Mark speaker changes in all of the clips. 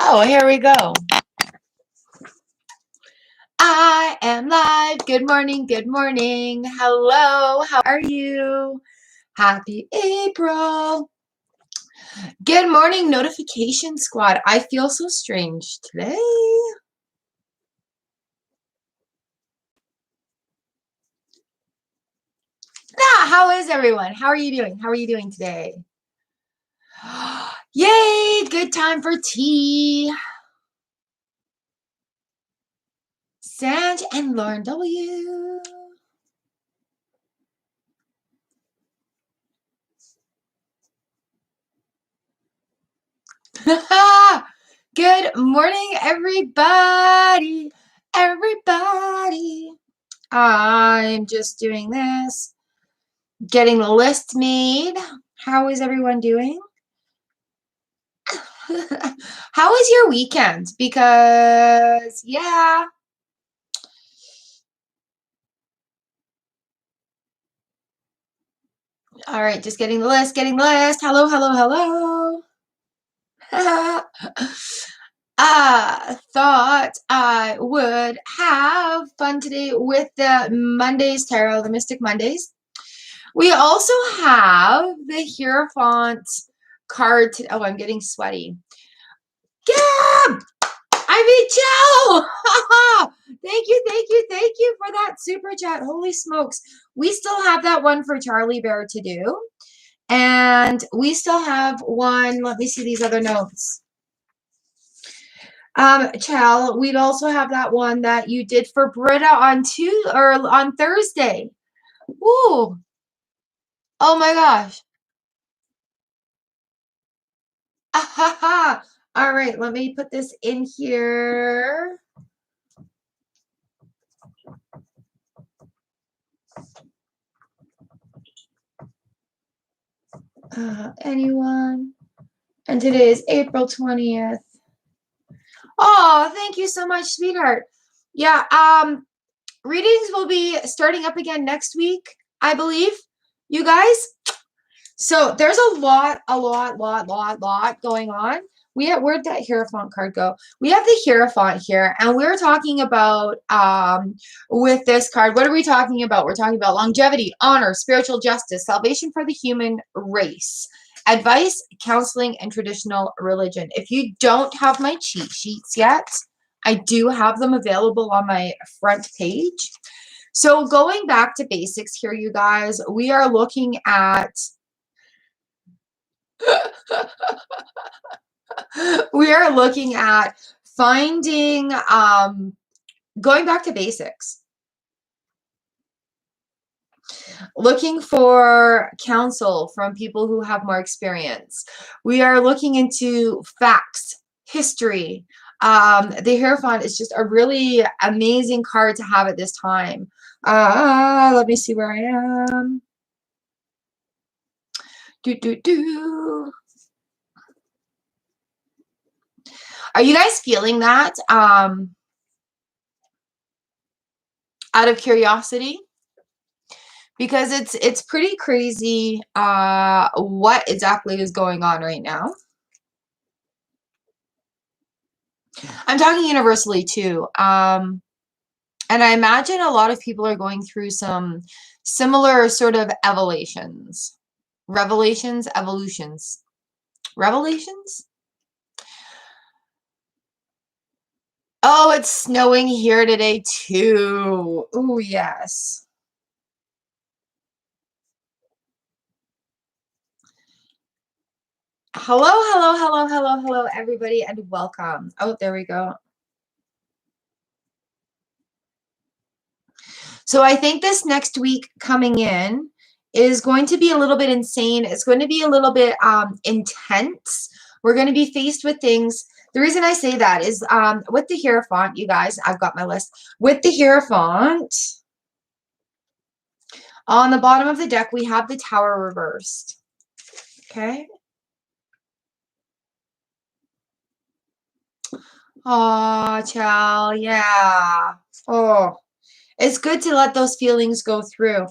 Speaker 1: Oh, here we go. I am live. Good morning. Good morning. Hello. How are you? Happy April. Good morning, notification squad. I feel so strange today. How is everyone? How are you doing? How are you doing today? Yay, good time for tea. Sanj and Lauren W. Good morning, everybody. Everybody. I'm just doing this, getting the list made. How is everyone doing? How was your weekend? Because, yeah. All right, just getting the list, Hello, hello, hello. Thought I would have fun today with the Mondays Tarot, the Mystic Mondays. We also have the Hierophant card. Oh, I'm getting sweaty. Gab! Joe! Thank you for that super chat. Holy smokes. We still have that one for Charlie Bear to do. And we still have one. Let me see these other notes. Chal, we'd also have that one that you did for Britta on Thursday. Ooh. Oh my gosh. All right, let me put this in here. Anyone? And today is April 20th. Oh, thank you so much, sweetheart. Yeah, readings will be starting up again next week, I believe, you guys. So there's a lot going on. Where'd that Hierophant card go? We have the Hierophant here, and we're talking about, with this card, what are we talking about? We're talking about longevity, honor, spiritual justice, salvation for the human race, advice, counseling, and traditional religion. If you don't have my cheat sheets yet, I do have them available on my front page. So going back to basics here, you guys, we are looking at we are looking at finding, going back to basics, looking for counsel from people who have more experience. We are looking into facts, history. The Hierophant is just a really amazing card to have at this time. Let me see where I am. Are you guys feeling that? Out of curiosity? Because it's pretty crazy what exactly is going on right now. I'm talking universally too. And I imagine a lot of people are going through some similar sort of evolutions. Revelations? Oh, it's snowing here today too. Oh, yes. Hello, everybody, and welcome. Oh, there we go. So I think this next week coming in is going to be a little bit insane. It's going to be a little bit intense. We're going to be faced with things. The reason I say that is with the Hierophant, you guys, I've got my list. With the Hierophant, on the bottom of the deck, we have the Tower reversed. Okay. Oh, child, yeah. Oh, it's good to let those feelings go through.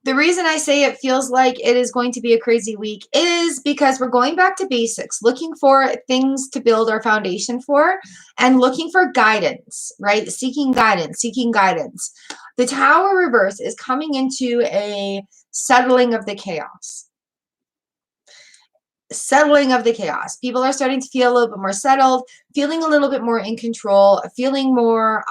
Speaker 1: The reason I say it feels like it is going to be a crazy week is because we're going back to basics, looking for things to build our foundation for and looking for guidance, right? Seeking guidance, seeking guidance. The Tower reverse is coming into a settling of the chaos. Settling of the chaos. People are starting to feel a little bit more settled, feeling a little bit more in control, feeling more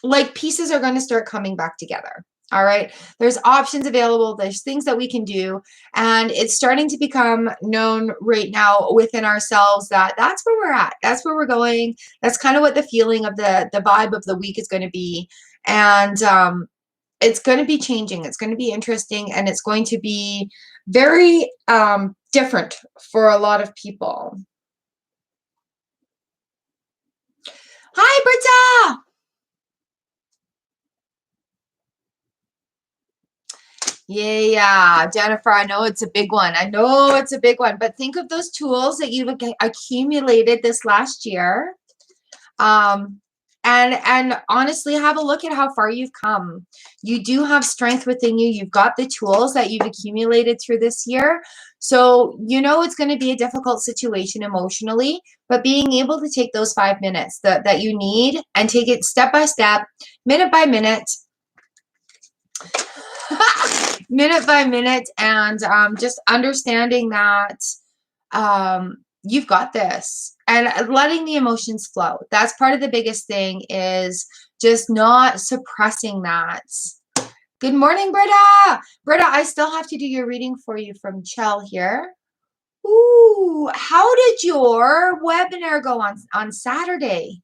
Speaker 1: like pieces are going to start coming back together. All right. There's options available. There's things that we can do. And it's starting to become known right now within ourselves that that's where we're at. That's where we're going. That's kind of what the feeling of the vibe of the week is going to be. And it's going to be changing. It's going to be interesting. And it's going to be very different for a lot of people. Hi, Britta. Yeah, Jennifer, I know it's a big one. I know it's a big one, but think of those tools that you've accumulated this last year. And honestly, have a look at how far you've come. You do have strength within you. You've got the tools that you've accumulated through this year. So, you know, it's going to be a difficult situation emotionally, but being able to take those 5 minutes that you need and take it step by step, minute by minute, minute by minute, and just understanding that you've got this and letting the emotions flow. That's part of the biggest thing, is just not suppressing that. Good morning, Britta. Britta, I still have to do your reading for you from Chell here. Ooh, how did your webinar go on Saturday?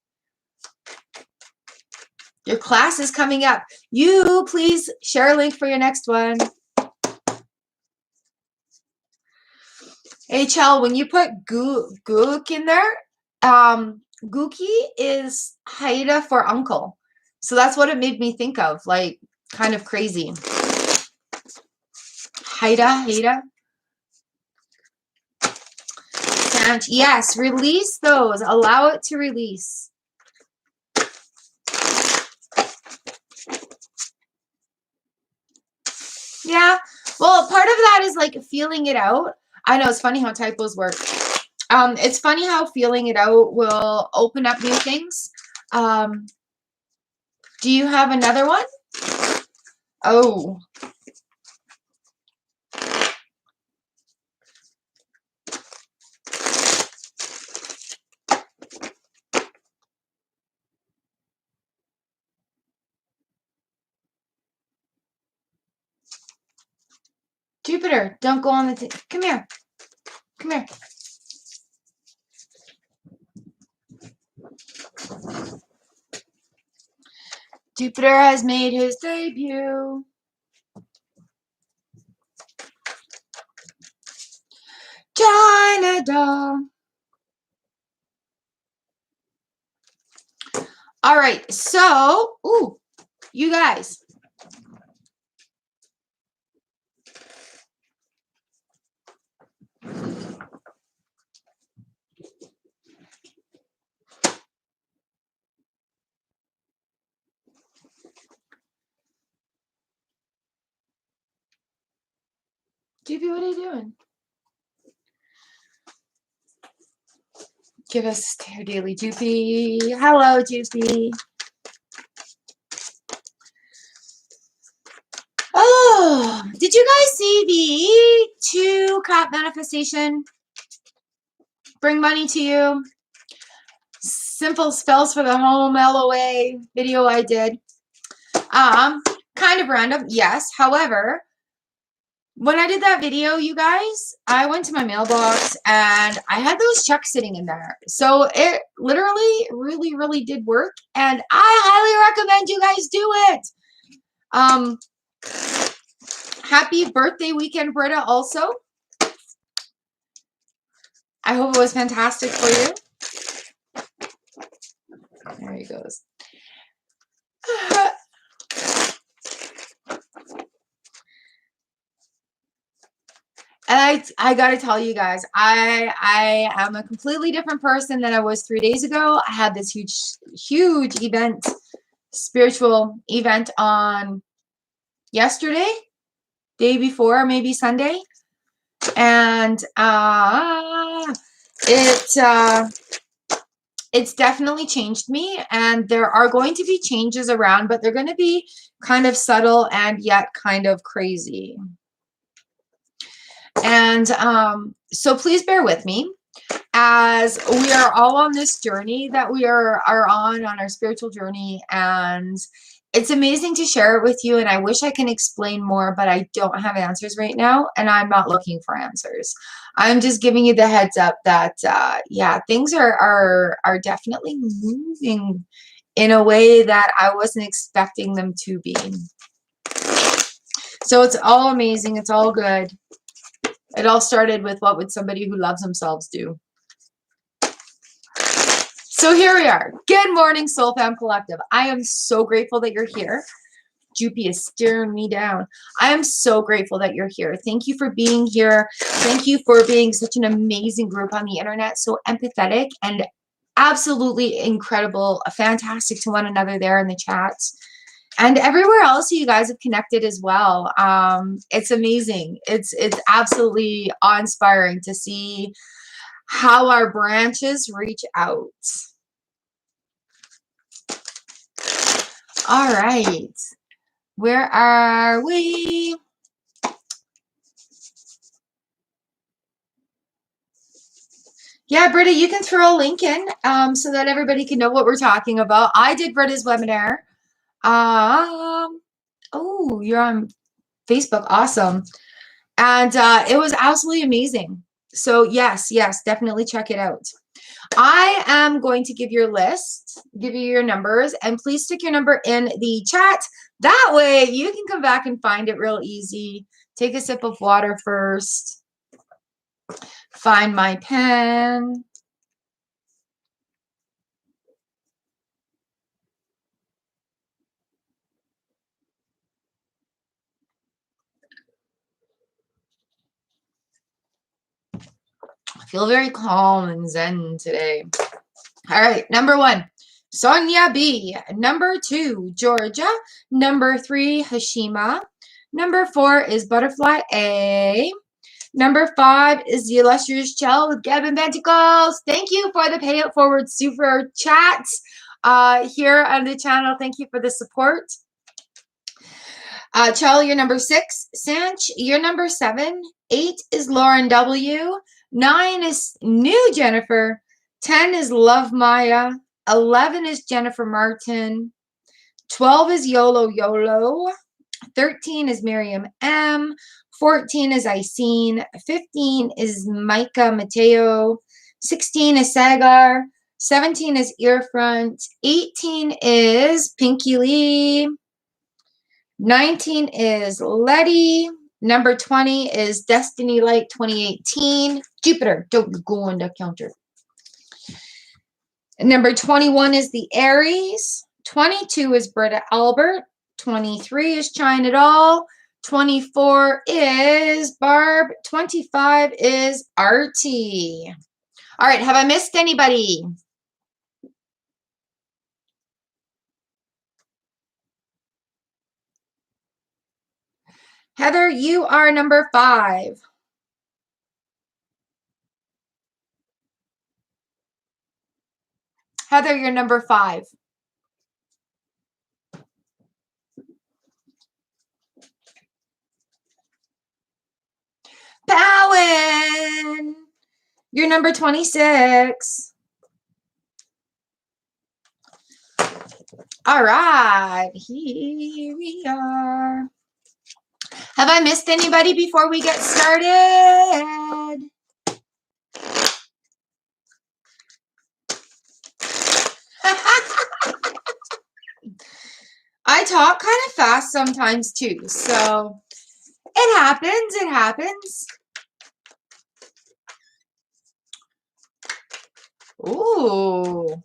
Speaker 1: Your class is coming up. You please share a link for your next one. Hey, Chell, when you put gook in there, gookie is Haida for uncle. So that's what it made me think of, like kind of crazy. Haida. Yes, release those. Allow it to release. Yeah, well, part of that is like feeling it out. I know it's funny how typos work. It's funny how feeling it out will open up new things. Do you have another one? Oh. Jupiter, don't go on the come here. Come here. Jupiter has made his debut. China doll. All right, so, ooh, you guys. Doopy, what are you doing? Give us a stare daily, Doopy. Hello, Doopy. Oh, did you guys see the 2-cup manifestation? Bring money to you. Simple spells for the home LOA video I did. Kind of random, yes. However, when I did that video, you guys, I went to my mailbox and I had those checks sitting in there. So it literally really, really did work. And I highly recommend you guys do it. Happy birthday weekend, Britta, also. I hope it was fantastic for you. There he goes. And I gotta tell you guys, I am a completely different person than I was 3 days ago. I had this huge event, spiritual event on yesterday, day before, maybe Sunday. And it's definitely changed me, and there are going to be changes around, but they're going to be kind of subtle and yet kind of crazy. And so please bear with me as we are all on this journey that we are on our spiritual journey, and it's amazing to share it with you. And I wish I can explain more, but I don't have answers right now, and I'm not looking for answers. I'm just giving you the heads up that yeah, things are definitely moving in a way that I wasn't expecting them to be. So it's all amazing. It's all good. It all started with, what would somebody who loves themselves do? So here we are. Good morning, Soul Fam Collective. I am so grateful that you're here. Joopy is staring me down. I am so grateful that you're here. Thank you for being here. Thank you for being such an amazing group on the internet. So empathetic and absolutely incredible, fantastic to one another there in the chats. And everywhere else you guys have connected as well. It's amazing. It's absolutely awe-inspiring to see how our branches reach out. All right. Where are we? Yeah, Britta, you can throw a link in so that everybody can know what we're talking about. I did Britta's webinar. Oh, you're on Facebook. Awesome. And it was absolutely amazing. So yes, definitely check it out. I am going to give your list, give you your numbers, and please stick your number in the chat. That way you can come back and find it real easy. Take a sip of water first. Find my pen. I feel very calm and zen today. All right, number 1, Sonia B. Number 2, Georgia. Number 3, Hashima. Number 4 is Butterfly A. Number 5 is the illustrious Chell with Gavin Benticles. Thank you for the Pay It Forward super chats here on the channel. Thank you for the support. Chell, you're number 6. Sanch, you're number 7. 8 is Lauren W. 9 is New Jennifer. 10 is Love Maya. 11 is Jennifer Martin. 12 is Yolo Yolo. 13 is Miriam M. 14 is Iseen. 15 is Micah Mateo. 16 is Sagar. 17 is Earfront. 18 is Pinky Lee. 19 is Letty. Number 20 is Destiny Light 2018. Jupiter, don't go on the counter. Number 21 is the Aries. 22 is Britta Albert. 23 is China Doll. 24 is Barb. 25 is Artie. All right, have I missed anybody? Heather, you are number 5. Heather, you're number 5. Bowen, you're number 26. All right, here we are. Have I missed anybody before we get started? I talk kind of fast sometimes too, so it happens, it happens. Ooh.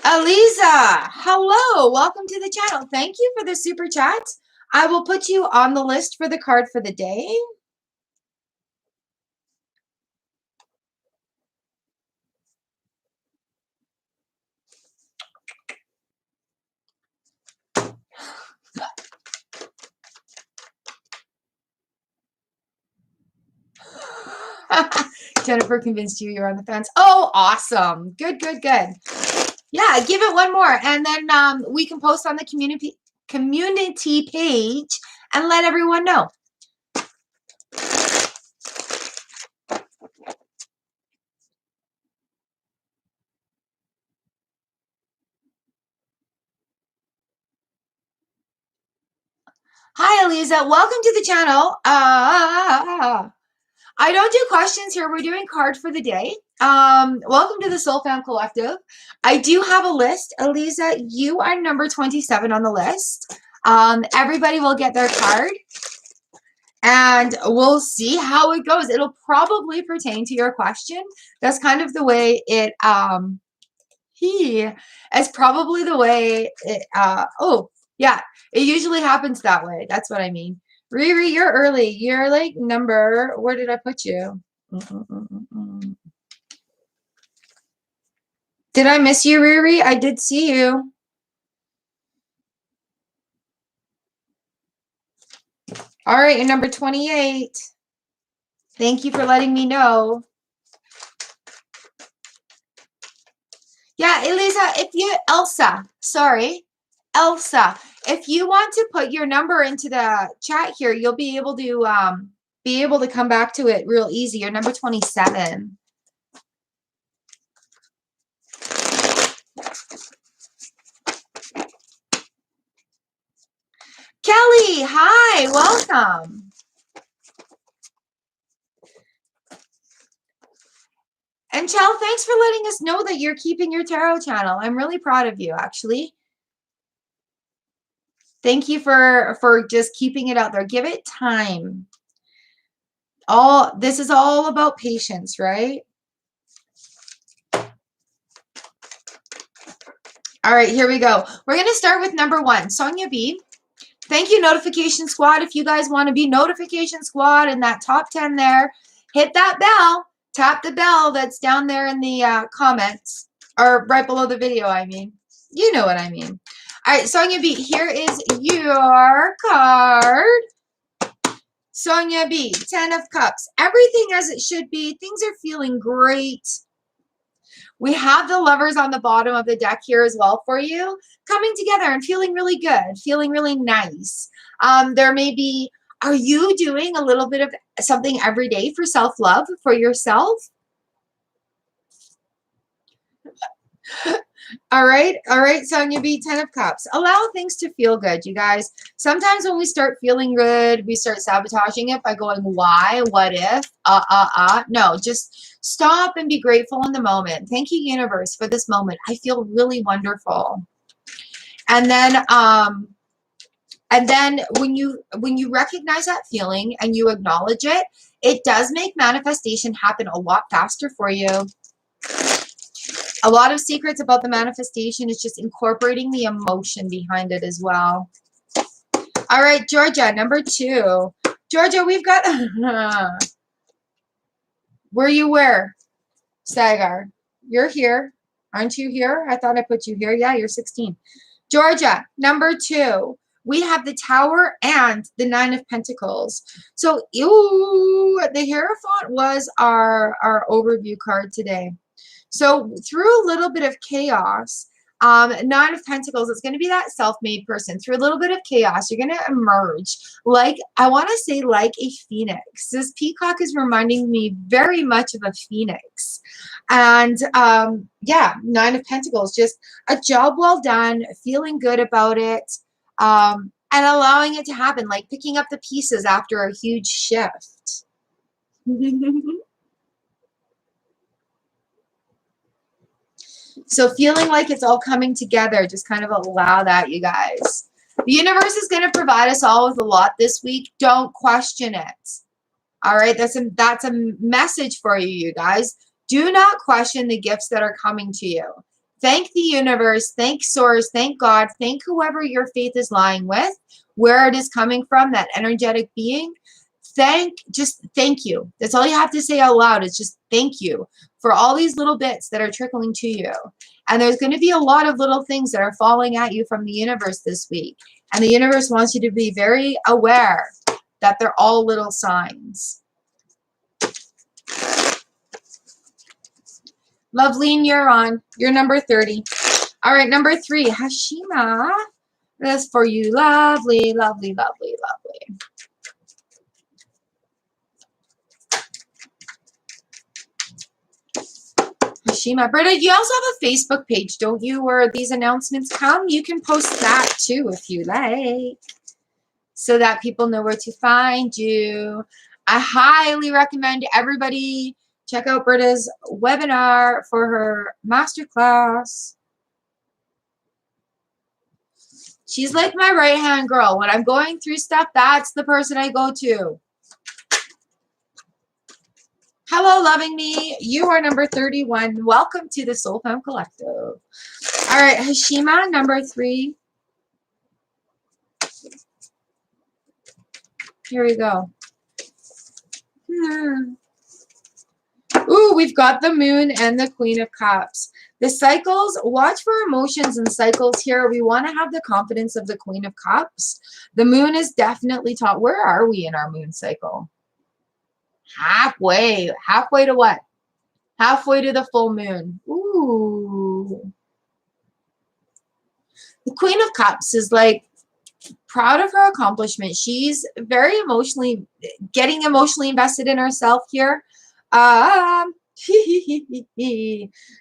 Speaker 1: Aliza, hello, welcome to the channel. Thank you for the super chat. I will put you on the list for the card for the day. Jennifer convinced you you're on the fence. Oh, awesome. Good, good, good. Yeah, give it one more, and then we can post on the community page and let everyone know. Hi, Eliza. Welcome to the channel. I don't do questions here. We're doing card for the day. Welcome to the Soul Fam Collective. I do have a list. Eliza, you are number 27 on the list. Everybody will get their card, and we'll see how it goes. It'll probably pertain to your question. That's kind of the way it, it's probably the way it, oh, yeah, it usually happens that way. That's what I mean. Riri, you're early. You're like number, where did I put you? Did I miss you, Riri? I did see you. All right, you're number 28. Thank you for letting me know. Yeah, Elisa, Elsa, if you want to put your number into the chat here, you'll be able to come back to it real easy. You're number 27. Kelly, hi, welcome. And Chell, thanks for letting us know that you're keeping your tarot channel. I'm really proud of you, actually. Thank you for just keeping it out there. Give it time. This is all about patience, right? All right, here we go. We're going to start with number 1, Sonia B. Thank you, Notification Squad. If you guys want to be Notification Squad in that top 10 there, hit that bell. Tap the bell that's down there in the comments, or right below the video, I mean. You know what I mean. All right, Sonia B, here is your card. Sonia B, 10 of Cups. Everything as it should be. Things are feeling great. We have the Lovers on the bottom of the deck here as well for you. Coming together and feeling really good. Feeling really nice. There may be, are you doing a little bit of something every day for self-love for yourself? All right, Sonia B, 10 of Cups. Allow things to feel good, you guys. Sometimes when we start feeling good, we start sabotaging it by going, why, what if, No, just stop and be grateful in the moment. Thank you, universe, for this moment. I feel really wonderful. And then when you recognize that feeling and you acknowledge it, it does make manifestation happen a lot faster for you. A lot of secrets about the manifestation is just incorporating the emotion behind it as well. All right, Georgia, number 2. Georgia, we've got... Where? Sagar. You're here. Aren't you here? I thought I put you here. Yeah, you're 16. Georgia, number 2. We have the Tower and the 9 of Pentacles. So, the Hierophant was our overview card today. So through a little bit of chaos, 9 of Pentacles is going to be that self-made person. Through a little bit of chaos, you're going to emerge like, I want to say, like a phoenix. This peacock is reminding me very much of a phoenix. And yeah, 9 of Pentacles, just a job well done, feeling good about it, and allowing it to happen, like picking up the pieces after a huge shift. So feeling like it's all coming together, just kind of allow that, you guys. The universe is going to provide us all with a lot this week. Don't question it. All right, that's a message for you, you guys. Do not question the gifts that are coming to you. Thank the universe, thank Source, thank God, thank whoever your faith is lying with, where it is coming from, that energetic being. Just thank you. That's all you have to say out loud is just thank you for all these little bits that are trickling to you. And there's going to be a lot of little things that are falling at you from the universe this week. And the universe wants you to be very aware that they're all little signs. Lovely, and you're on. You're number 30. All right, number 3, Hashima. This for you. Lovely, lovely, lovely, lovely. Hashima. Britta, you also have a Facebook page, don't you, where these announcements come? You can post that too if you like, so that people know where to find you. I highly recommend everybody check out Britta's webinar for her masterclass. She's like my right-hand girl. When I'm going through stuff, that's the person I go to. Hello, loving me. You are number 31. Welcome to the Soul Femme Collective. All right, Hashima, number 3. Here we go. Ooh, we've got the Moon and the Queen of Cups. The cycles, watch for emotions and cycles here. We want to have the confidence of the Queen of Cups. The Moon is definitely taught. Where are we in our moon cycle? Halfway. Halfway to what? Halfway to the full moon. Ooh. The Queen of Cups is like proud of her accomplishment. She's very getting emotionally invested in herself here.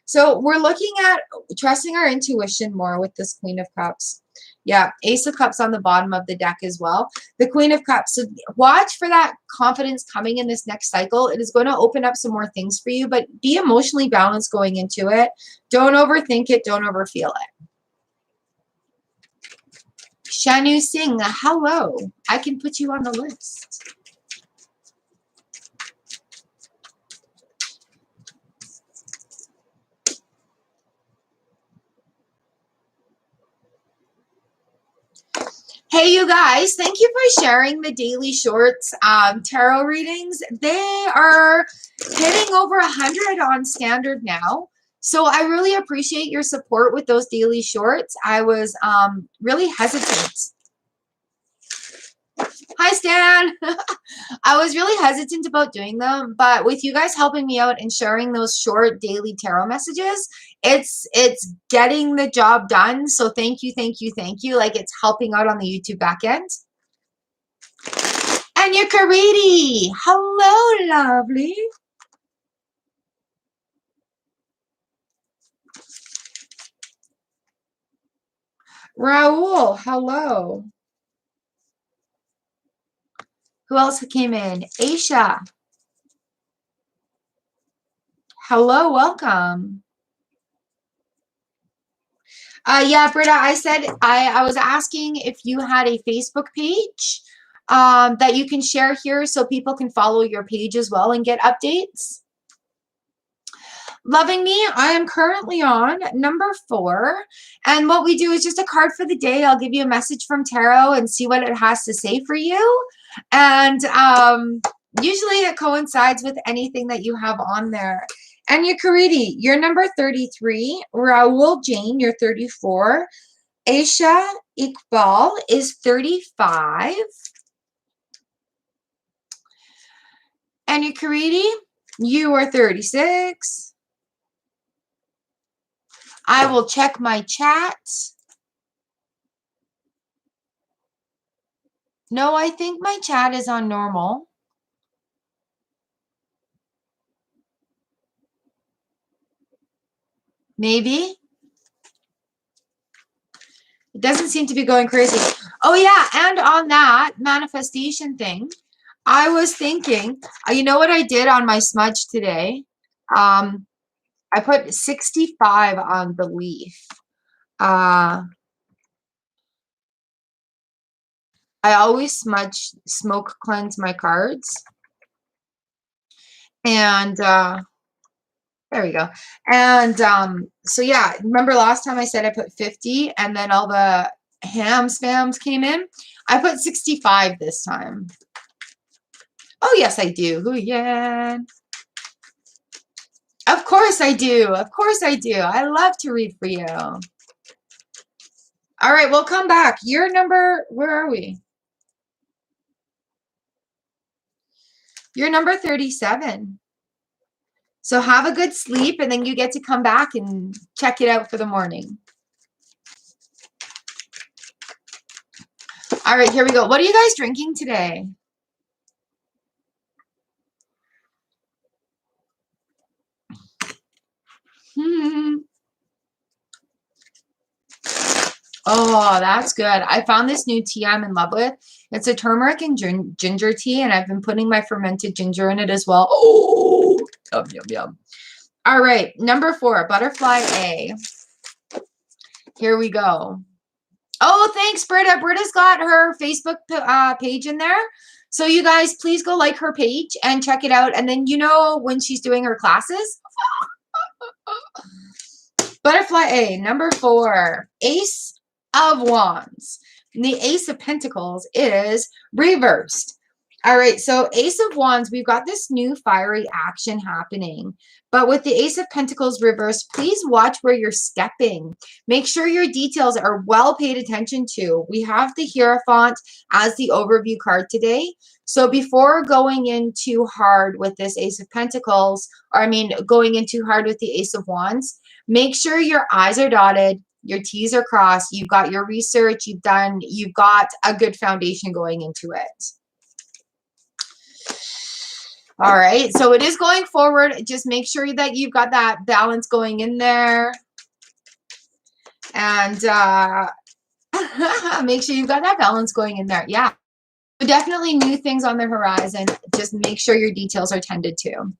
Speaker 1: So we're looking at trusting our intuition more with this Queen of Cups. Yeah, Ace of Cups on the bottom of the deck as well. The Queen of Cups. So watch for that confidence coming in this next cycle. It is going to open up some more things for you, but be emotionally balanced going into it. Don't overthink it. Don't overfeel it. Shanu Singh, hello. I can put you on the list. Hey, you guys, thank you for sharing the daily shorts tarot readings. They are hitting over 100 on standard now. So I really appreciate your support with those daily shorts. I was really hesitant. Hi, Stan. I was really hesitant about doing them, but with you guys helping me out and sharing those short daily tarot messages, it's getting the job done. So thank you, thank you, thank you. Like, it's helping out on the YouTube back end. And your Kariti. Hello, lovely. Raul, hello. Who else came in? Aisha. Hello, welcome. Yeah, Britta, I said I was asking if you had a Facebook page that you can share here so people can follow your page as well and get updates. Loving me, I am currently on number 4. And what we do is just a card for the day. I'll give you a message from tarot and see what it has to say for you. And usually it coincides with anything that you have on there. And your Kariti, you're number 33. Raul Jane, you're 34. Aisha Iqbal is 35. And your Kariti, you are 36. I will check my chat. No, I think my chat is on normal. Maybe. It doesn't seem to be going crazy. Oh, yeah. And on that manifestation thing, I was thinking, you know what I did on my smudge today? I put 65 on the leaf. I always smoke cleanse my cards. And there we go. And so, yeah, remember last time I said I put 50 and then all the ham spams came in? I put 65 this time. Oh, yes, I do. Ooh, yeah. Of course I do. Of course I do. I love to read for you. All right, well, come back. Your number, where are we? You're number 37. So have a good sleep, and then you get to come back and check it out for the morning. All right, here we go. What are you guys drinking today? Oh, that's good. I found this new tea I'm in love with. It's a turmeric and ginger tea, and I've been putting my fermented ginger in it as well. Oh, yum, yum, yum. All right, number 4, Butterfly A. Here we go. Oh, thanks, Britta. Britta's got her Facebook page in there. So you guys, please go like her page and check it out. And then you know when she's doing her classes. Butterfly A, number 4, Ace of Wands. And the Ace of Pentacles is reversed. All right, so Ace of Wands, we've got this new fiery action happening. But with the Ace of Pentacles reversed, please watch where you're stepping. Make sure your details are well paid attention to. We have the Hierophant as the overview card today. So before going in too hard with this Ace of Pentacles, or I mean going in too hard with the Ace of Wands, make sure your I's are dotted, your T's are crossed, you've got your research, you've got a good foundation going into it. All right, so it is going forward. Just make sure that you've got that balance going in there. And make sure you've got that balance going in there. Yeah, so definitely new things on the horizon. Just make sure your details are tended to.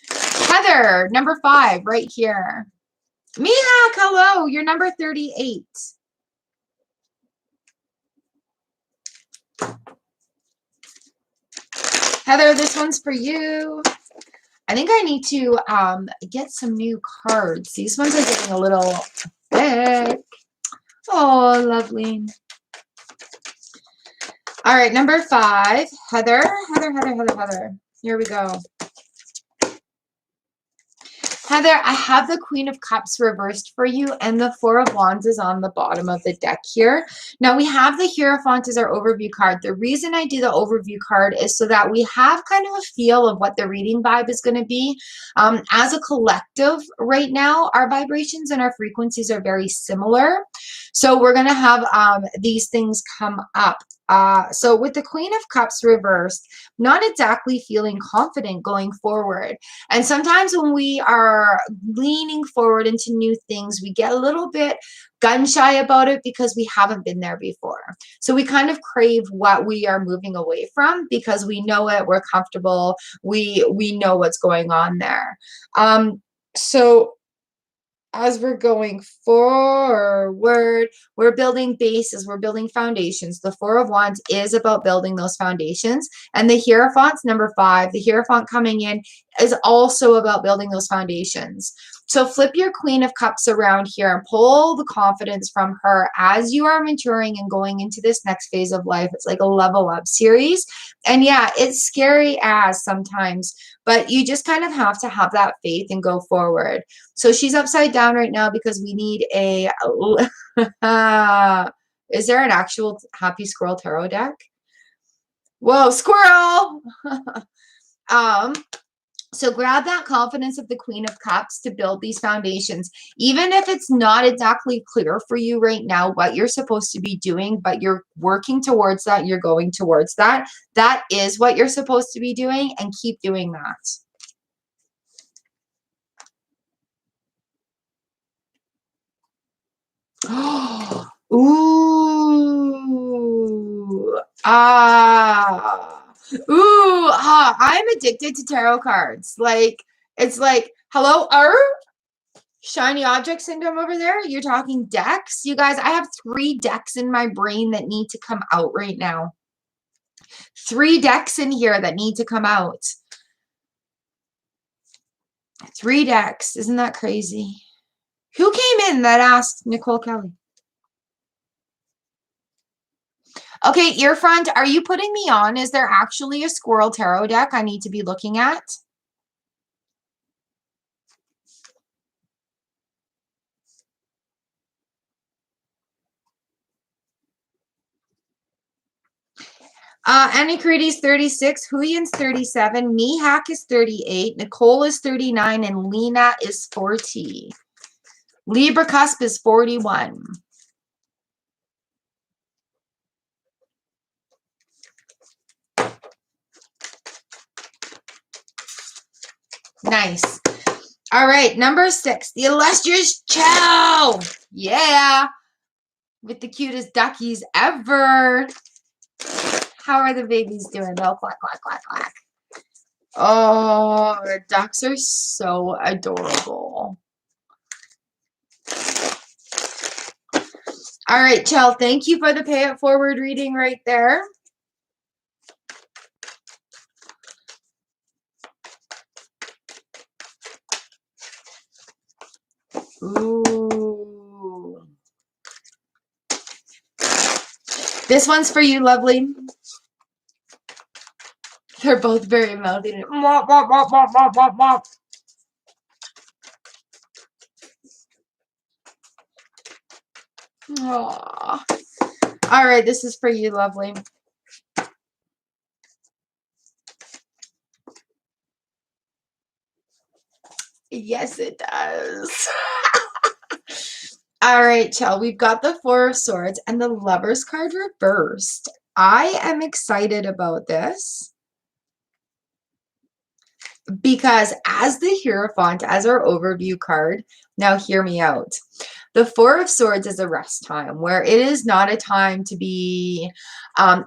Speaker 1: Heather, number 5, right here. Mihak, hello, you're number 38. Heather, this one's for you. I think I need to get some new cards. These ones are getting a little thick. Oh, lovely. All right, number 5, Heather. Heather. Here we go. Heather, I have the Queen of Cups reversed for you, and the Four of Wands is on the bottom of the deck here. Now, we have the Hierophant as our overview card. The reason I do the overview card is so that we have kind of a feel of what the reading vibe is going to be. As a collective right now, our vibrations and our frequencies are very similar. So we're going to have these things come up. So with the Queen of Cups reversed, not exactly feeling confident going forward. And sometimes when we are leaning forward into new things, we get a little bit gun shy about it because we haven't been there before. So we kind of crave what we are moving away from because we know it, we're comfortable, we know what's going on there. So as we're going forward, we're building bases, we're building foundations. The Four of Wands is about building those foundations. And the Hierophant's number 5, the Hierophant coming in, is also about building those foundations. So flip your Queen of Cups around here and pull the confidence from her as you are maturing and going into this next phase of life. It's like a level up series. And yeah, it's scary as sometimes, but you just kind of have to have that faith and go forward. So she's upside down right now because we need a is there an actual Happy Squirrel Tarot deck? Whoa, squirrel! So grab that confidence of the Queen of Cups to build these foundations. Even if it's not exactly clear for you right now what you're supposed to be doing, but you're working towards that, you're going towards that. That is what you're supposed to be doing, and keep doing that. Ooh. I'm addicted to tarot cards. Like, it's like, hello, shiny object syndrome over there. You're talking decks. You guys, I have 3 decks in my brain that need to come out right now. 3 decks in here that need to come out. 3 decks. Isn't that crazy? Who came in that asked Nicole Kelly? Okay, Earfront, are you putting me on? Is there actually a Squirrel Tarot deck I need to be looking at? Annie Creedy's 36, Huyen's 37, Mihak is 38, Nicole is 39, and Lena is 40. Libra Cusp is 41. Nice. All right, number 6, the illustrious Chow. Yeah. With the cutest duckies ever. How are the babies doing? Oh, quack, quack, quack, quack. Oh, the ducks are so adorable. All right, Chell, thank you for the pay it forward reading right there. Ooh. This one's for you, lovely. They're both very mouthy. Mop, mop, mop, mop, mop, mop, mop. Aww. All right, this is for you, lovely. Yes, it does. All right, Chell, we've got the Four of Swords and the Lover's card reversed. I am excited about this because as the Hierophant, as our overview card, now hear me out. The Four of Swords is a rest time where it is not a time to be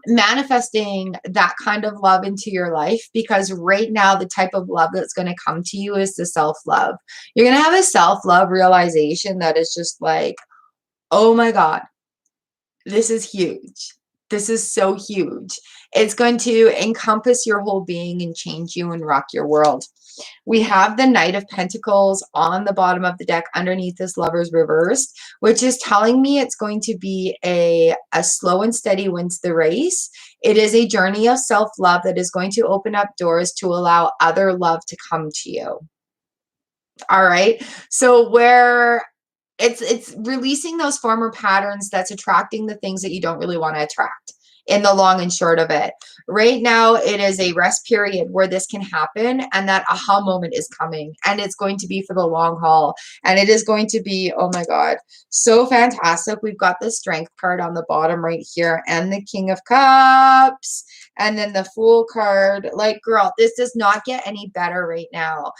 Speaker 1: manifesting that kind of love into your life, because right now the type of love that's going to come to you is the self-love. You're going to have a self-love realization that is just like, oh my God, this is huge. This is so huge. It's going to encompass your whole being and change you and rock your world. We have the Knight of Pentacles on the bottom of the deck underneath this Lover's reversed, which is telling me it's going to be a slow and steady wins the race. It is a journey of self-love that is going to open up doors to allow other love to come to you. All right. So where it's releasing those former patterns that's attracting the things that you don't really want to attract in the long and short of it. Right now, it is a rest period where this can happen, and that aha moment is coming, and it's going to be for the long haul, and it is going to be, oh my God, so fantastic. We've got the Strength card on the bottom right here and the King of Cups and then the Fool card. Like, girl, this does not get any better right now.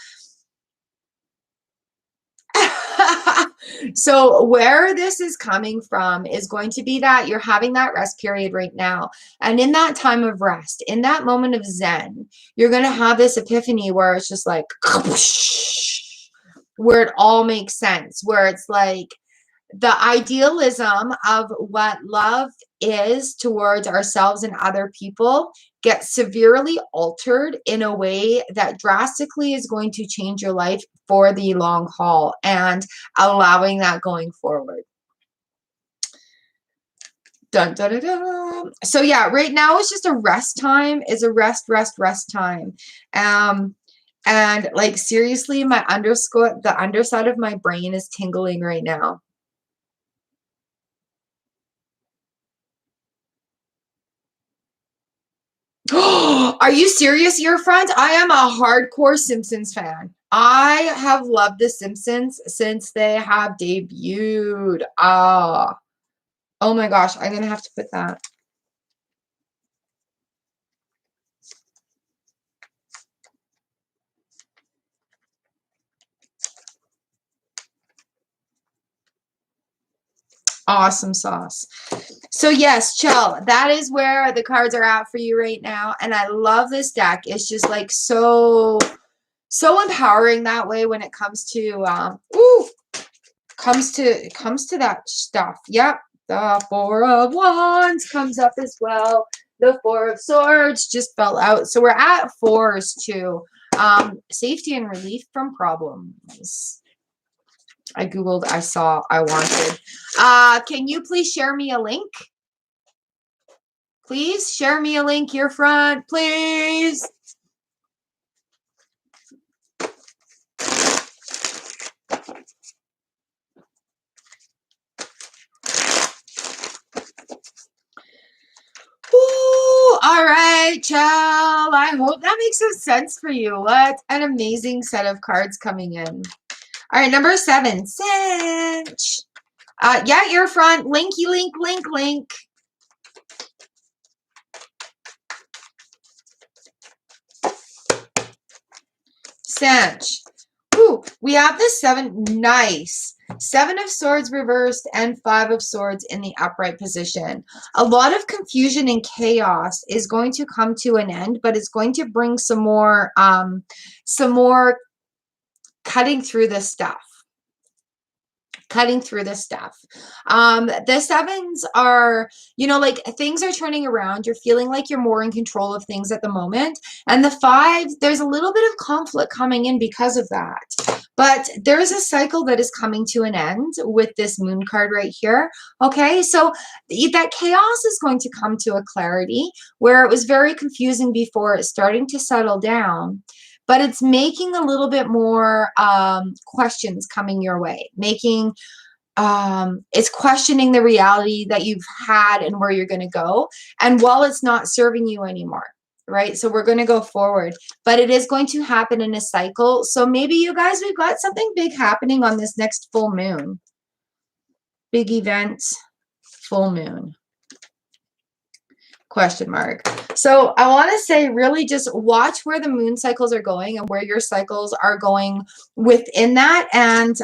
Speaker 1: So where this is coming from is going to be that you're having that rest period right now. And in that time of rest, in that moment of Zen, you're going to have this epiphany where it's just like, where it all makes sense, where it's like the idealism of what love is towards ourselves and other people gets severely altered in a way that drastically is going to change your life for the long haul, and allowing that going forward. Dun, dun, dun, dun. So yeah, right now it's just a rest time. It's a rest time. And like seriously, the underside of my brain is tingling right now. Are you serious, your friend? I am a hardcore Simpsons fan. I have loved The Simpsons since they have debuted. Oh my gosh, I'm going to have to put that. Awesome sauce. So yes, Chell, that is where the cards are at for you right now. And I love this deck. It's just like so empowering that way when it comes to comes to that stuff. Yep. The Four of Wands comes up as well. The Four of Swords just fell out. So we're at fours too. Safety and relief from problems. I Googled, I saw, I wanted. Can you please share me a link? Please share me a link here front, please. Ooh, all right. right, Chell. I hope that makes some sense for you. What an amazing set of cards coming in. All right, number 7, cinch. Yeah, ear front, linky link, link, link. Cinch. Ooh, we have the 7. Nice. 7 of Swords reversed and 5 of Swords in the upright position. A lot of confusion and chaos is going to come to an end, but it's going to bring some more cutting through this stuff. Cutting through this stuff. The 7s are, you know, like things are turning around. You're feeling like you're more in control of things at the moment. And the 5s, there's a little bit of conflict coming in because of that. But there's a cycle that is coming to an end with this moon card right here. Okay, so that chaos is going to come to a clarity where it was very confusing before. It's starting to settle down. But it's making a little bit more questions coming your way, it's questioning the reality that you've had and where you're going to go. And while it's not serving you anymore, right? So we're going to go forward, but it is going to happen in a cycle. So maybe you guys, we've got something big happening on this next full moon. Big event, full moon. Question mark. So I want to say really just watch where the moon cycles are going and where your cycles are going within that, and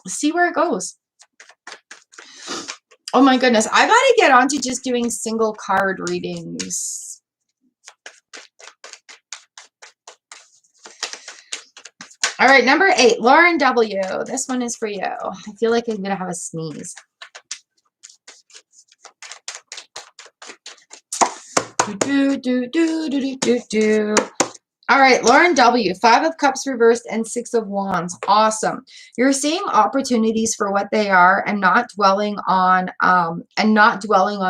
Speaker 1: see where it goes. Oh my goodness. I got to get on to just doing single card readings. All right, number 8, Lauren W. This one is for you. I feel like I'm going to have a sneeze. All right, Lauren W. 5 of Cups reversed and 6 of Wands. Awesome. You're seeing opportunities for what they are and not dwelling on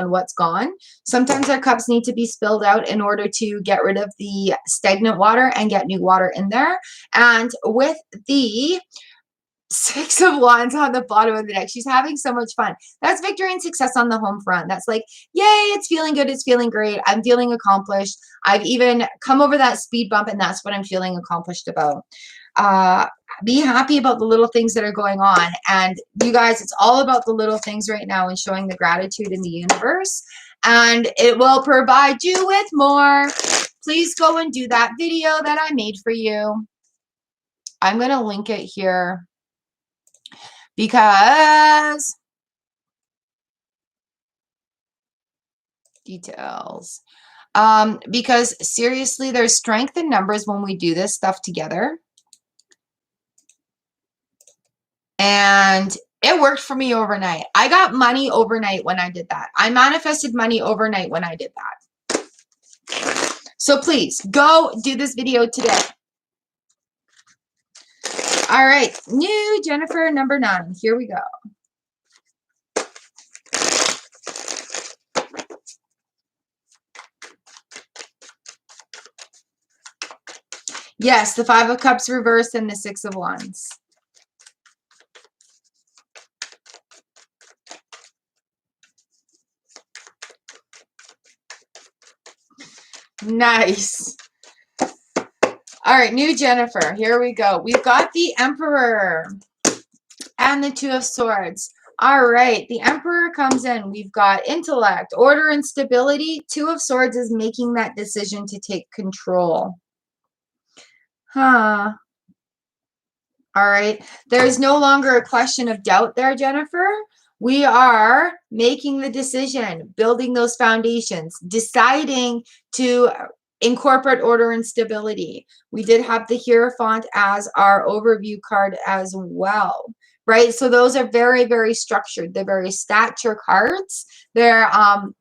Speaker 1: what's gone. Sometimes our cups need to be spilled out in order to get rid of the stagnant water and get new water in there. And with the 6 of Wands on the bottom of the deck, she's having so much fun. That's victory and success on the home front. That's like, yay, it's feeling good. It's feeling great. I'm feeling accomplished. I've even come over that speed bump, and that's what I'm feeling accomplished about. Be happy about the little things that are going on. And you guys, it's all about the little things right now and showing the gratitude in the universe. And it will provide you with more. Please go and do that video that I made for you. I'm going to link it here. Because details. Because seriously, there's strength in numbers when we do this stuff together. And it worked for me overnight. I got money overnight when I did that. I manifested money overnight when I did that. So please go do this video today. All right, new Jennifer number 9. Here we go. Yes, the 5 of Cups reversed and the 6 of Wands. Nice. All right, new Jennifer. Here we go. We've got the Emperor and the 2 of Swords. All right, the Emperor comes in. We've got intellect, order, and stability. 2 of Swords is making that decision to take control. Huh. All right. There's no longer a question of doubt there, Jennifer. We are making the decision, building those foundations, deciding to incorporate order and stability. We did have the Hierophant as our overview card as well, right? So those are very, very structured. They're very stature cards. They're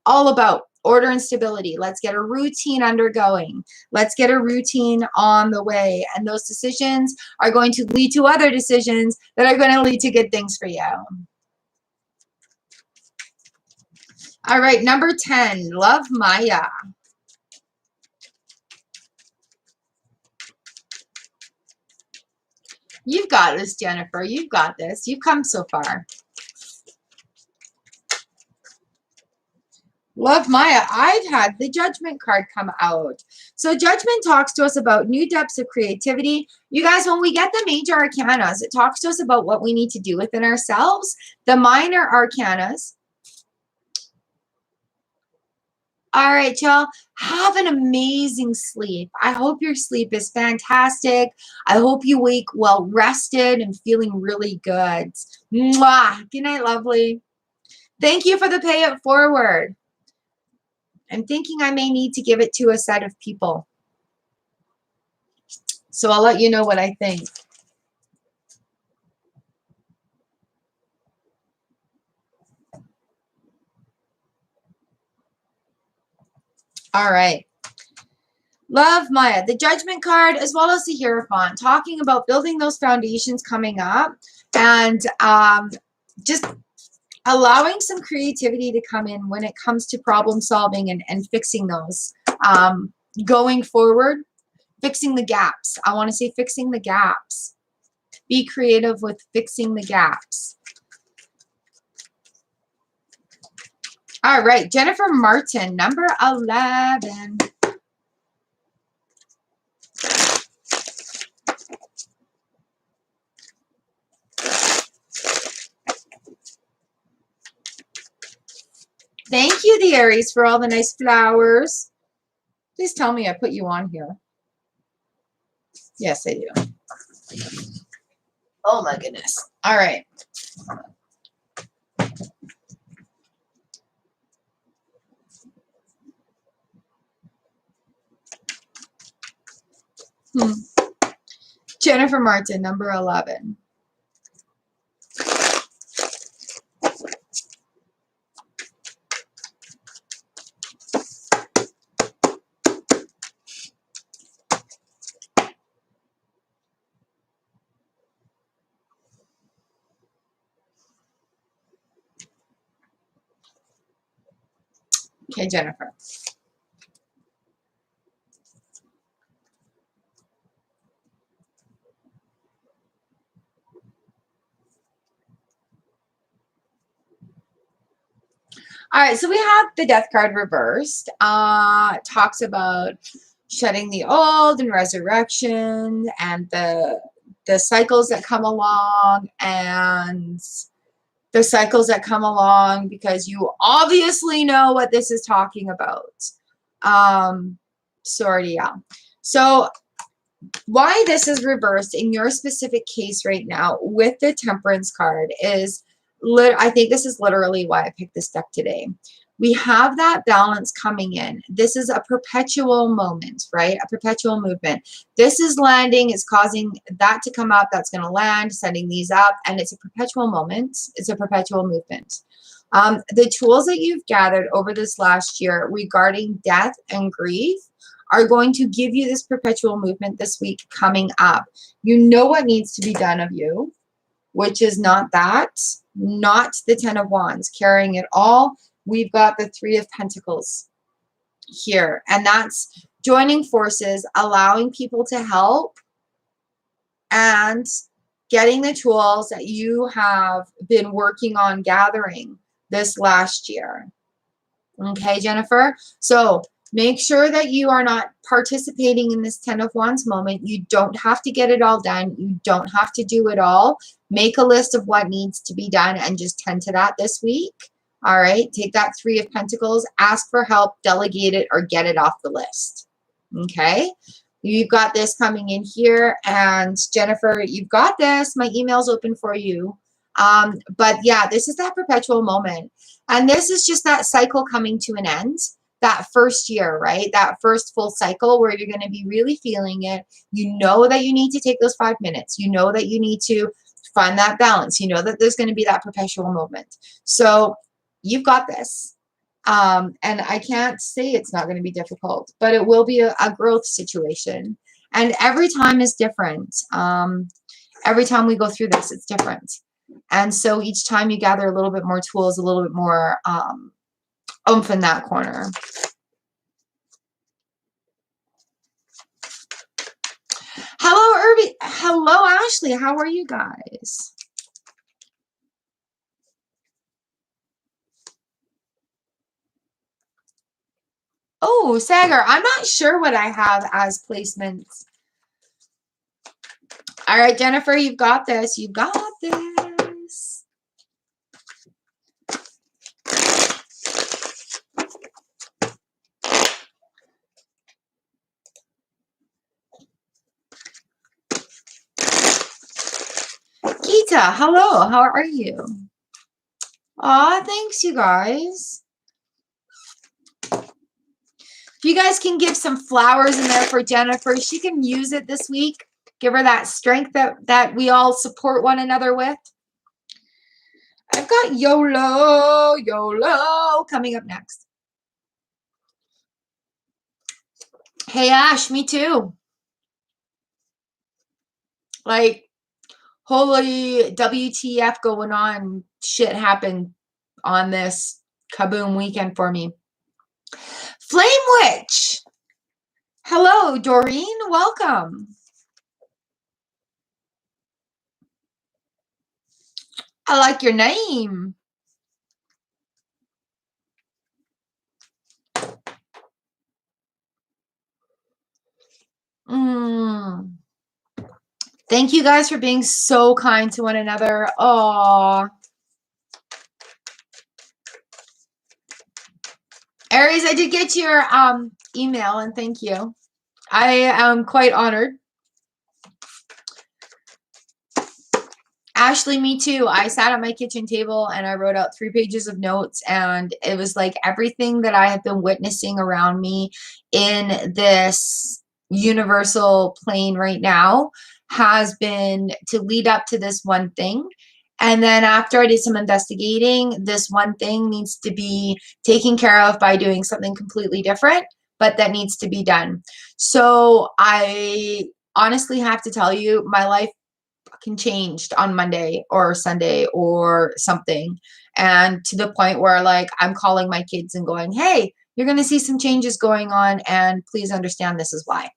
Speaker 1: all about order and stability. Let's get a routine undergoing. Let's get a routine on the way. And those decisions are going to lead to other decisions that are going to lead to good things for you. All right, number 10, Love Maya. You've got this, Jennifer. You've got this. You've come so far. Love Maya. I've had the Judgment card come out. So Judgment talks to us about new depths of creativity. You guys, when we get the major arcanas, it talks to us about what we need to do within ourselves. The minor arcanas. All right, y'all. Have an amazing sleep. I hope your sleep is fantastic. I hope you wake well rested and feeling really good. Mwah. Good night, lovely. Thank you for the pay it forward. I'm thinking I may need to give it to a set of people. So I'll let you know what I think. All right. Love Maya, the Judgment card, as well as the Hierophant, talking about building those foundations coming up and just allowing some creativity to come in when it comes to problem solving and fixing those. Going forward, fixing the gaps. I want to say fixing the gaps. Be creative with fixing the gaps. All right, Jennifer Martin, number 11. Thank you, the Aries, for all the nice flowers. Please tell me I put you on here. Yes, I do. Oh, my goodness. All right. Jennifer Martin, number 11. Okay, Jennifer. All right, so we have the Death card reversed. It talks about shedding the old and resurrection and the cycles that come along and the cycles that come along because you obviously know what this is talking about. Sorry, yeah. So why this is reversed in your specific case right now with the Temperance card is, I think this is literally why I picked this deck today. We have that balance coming in. This is a perpetual moment, right? A perpetual movement. This is landing, it's causing that to come up, that's going to land, setting these up, and it's a perpetual moment. It's a perpetual movement. The tools that you've gathered over this last year regarding death and grief are going to give you this perpetual movement this week coming up. You know what needs to be done of you, which is not that, not the 10 of Wands, carrying it all. We've got the 3 of Pentacles here, and that's joining forces, allowing people to help, and getting the tools that you have been working on gathering this last year. Okay, Jennifer? So make sure that you are not participating in this 10 of Wands moment. You don't have to get it all done. You don't have to do it all. Make a list of what needs to be done and just tend to that this week. All right, take that 3 of Pentacles, ask for help, delegate it, or get it off the list. Okay, you've got this coming in here. And Jennifer, you've got this. My email's open for you. But yeah, this is that perpetual moment. And this is just that cycle coming to an end. That first year, right? That first full cycle where you're going to be really feeling it. You know that you need to take those 5 minutes. You know that you need to find that balance. You know that there's going to be that perpetual moment. So you've got this. And I can't say it's not going to be difficult, but it will be a growth situation. And every time is different. Every time we go through this, it's different. And so each time you gather a little bit more tools, a little bit more oomph in that corner. Hello, Irby. Hello, Ashley. How are you guys? Oh, Sagar, I'm not sure what I have as placements. All right, Jennifer, you've got this. You got this. Geeta, hello. How are you? Aw, thanks, you guys. If you guys can give some flowers in there for Jennifer, she can use it this week. Give her that strength that we all support one another with. I've got YOLO coming up next. Hey, Ash, me too. Like, holy WTF going on. Shit happened on this kaboom weekend for me. Flame Witch. Hello, Doreen. Welcome. I like your name. Thank you guys for being so kind to one another. Aww. Aries, I did get your email, and thank you. I am quite honored. Ashley, me too. I sat at my kitchen table and I wrote out 3 pages of notes, and it was like everything that I have been witnessing around me in this universal plane right now has been to lead up to this one thing. And then after I did some investigating, this one thing needs to be taken care of by doing something completely different, but that needs to be done. So I honestly have to tell you, my life fucking changed on Monday or Sunday or something. And to the point where, like, I'm calling my kids and going, hey, you're going to see some changes going on, and please understand this is why.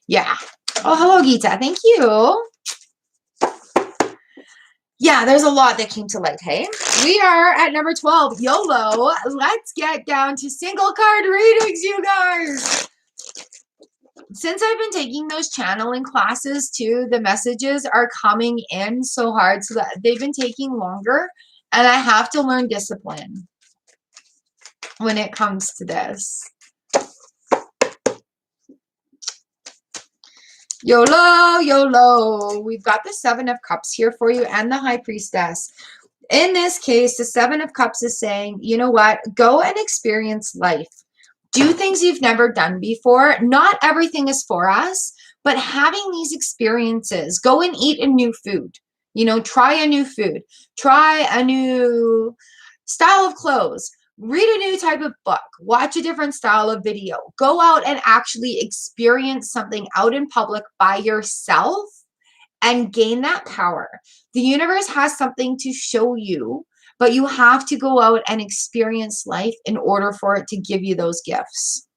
Speaker 1: Yeah. Oh, hello, Geeta. Thank you. Yeah, there's a lot that came to light, hey? We are at number 12, YOLO. Let's get down to single card readings, you guys. Since I've been taking those channeling classes too, the messages are coming in so hard, so that they've been taking longer, and I have to learn discipline when it comes to this. YOLO. We've got the 7 of Cups here for you and the High Priestess. In this case, the 7 of Cups is saying, you know what? Go and experience life. Do things you've never done before. Not everything is for us, but having these experiences, go and eat a new food. You know, try a new food. Try a new style of clothes. Read a new type of book. Watch a different style of video. Go out and actually experience something out in public by yourself and gain that power. The universe has something to show you, but you have to go out and experience life in order for it to give you those gifts.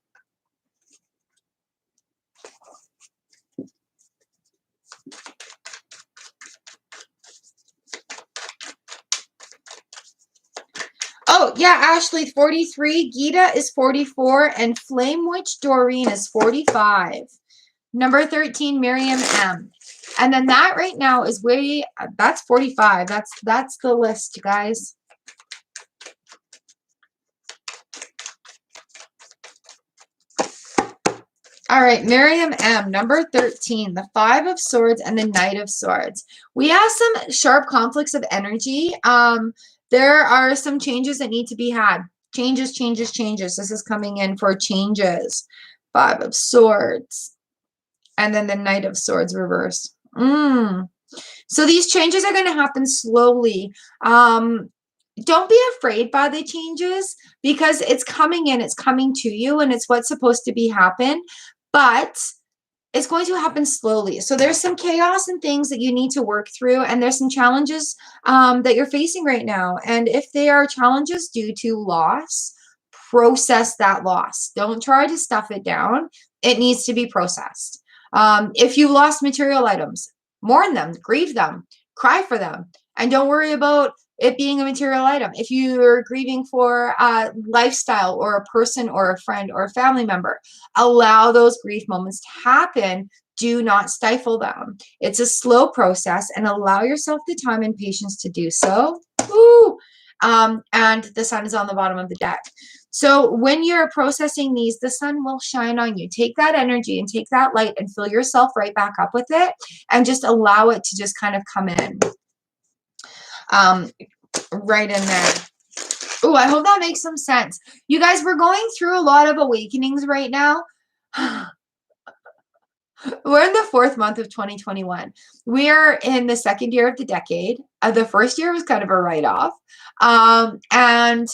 Speaker 1: Oh, yeah, Ashley, 43. Geeta is 44. And Flame Witch Doreen is 45. Number 13, Miriam M. And then that right now is that's 45. That's the list, guys. All right, Miriam M, number 13, the 5 of Swords and the Knight of Swords. We have some sharp conflicts of energy. There are some changes that need to be had. Changes. This is coming in for changes. 5 of Swords. And then the Knight of Swords reverse. So these changes are going to happen slowly. Don't be afraid by the changes, because it's coming in, it's coming to you, and it's what's supposed to be happen, but it's going to happen slowly. So there's some chaos and things that you need to work through, and there's some challenges that you're facing right now. And if they are challenges due to loss, process that loss. Don't try to stuff it down. It needs to be processed. If you lost material items, mourn them, grieve them, cry for them, and don't worry about it being a material item. If you're grieving for a lifestyle or a person or a friend or a family member, allow those grief moments to happen. Do not stifle them. It's a slow process, and allow yourself the time and patience to do so. Ooh. And the sun is on the bottom of the deck. So when you're processing these, the sun will shine on you. Take that energy and take that light and fill yourself right back up with it, and just allow it to just kind of come in. Right in there. Oh, I hope that makes some sense. You guys, we're going through a lot of awakenings right now. We're in the 4th month of 2021. We are in the 2nd year of the decade. The first year was kind of a write-off. And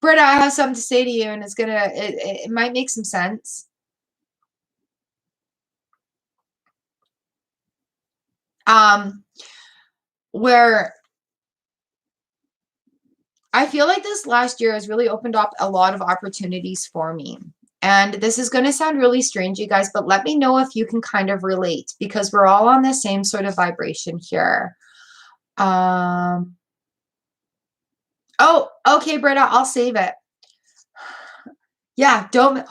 Speaker 1: Britta, I have something to say to you, and it might make some sense. Where I feel like this last year has really opened up a lot of opportunities for me. And this is going to sound really strange, you guys, but let me know if you can kind of relate, because we're all on the same sort of vibration here. Oh, okay, Britta, I'll save it. Yeah, don't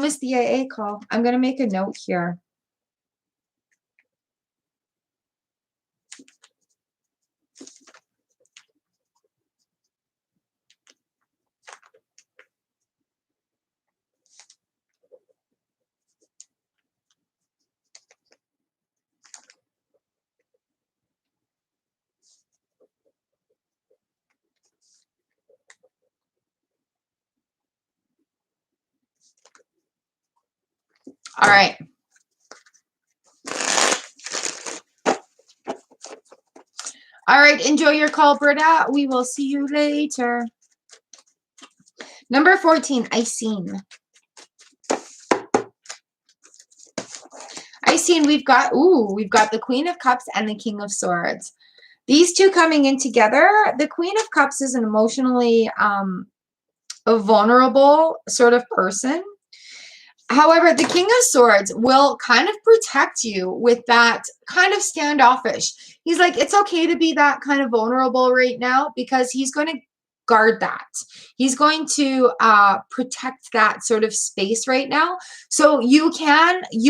Speaker 1: miss the AA call. I'm going to make a note here. All right. All right, enjoy your call, Britta. We will see you later. Number 14, Icene. Icene, we've got the Queen of Cups and the King of Swords. These two coming in together. The Queen of Cups is an emotionally a vulnerable sort of person. However, the King of Swords will kind of protect you with that kind of standoffish. He's like, it's okay to be that kind of vulnerable right now, because he's going to guard that. He's going to protect that sort of space right now. So you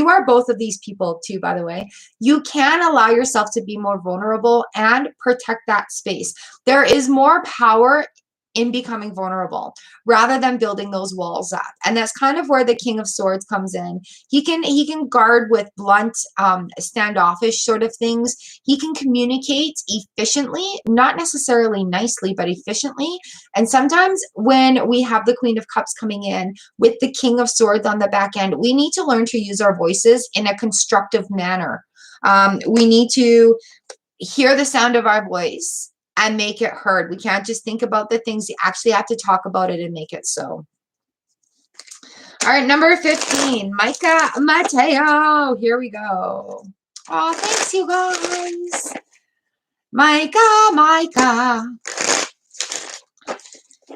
Speaker 1: are both of these people too, by the way. You can allow yourself to be more vulnerable and protect that space. There is more power in becoming vulnerable rather than building those walls up. And that's kind of where the King of Swords comes in. He can guard with blunt, standoffish sort of things. He can communicate efficiently, not necessarily nicely, but efficiently. And sometimes when we have the Queen of Cups coming in with the King of Swords on the back end, we need to learn to use our voices in a constructive manner. We need to hear the sound of our voice and make it heard. We can't just think about the things. You actually have to talk about it and make it so. All right, number 15, Micah Mateo. Here we go. Oh, thanks, you guys. Micah.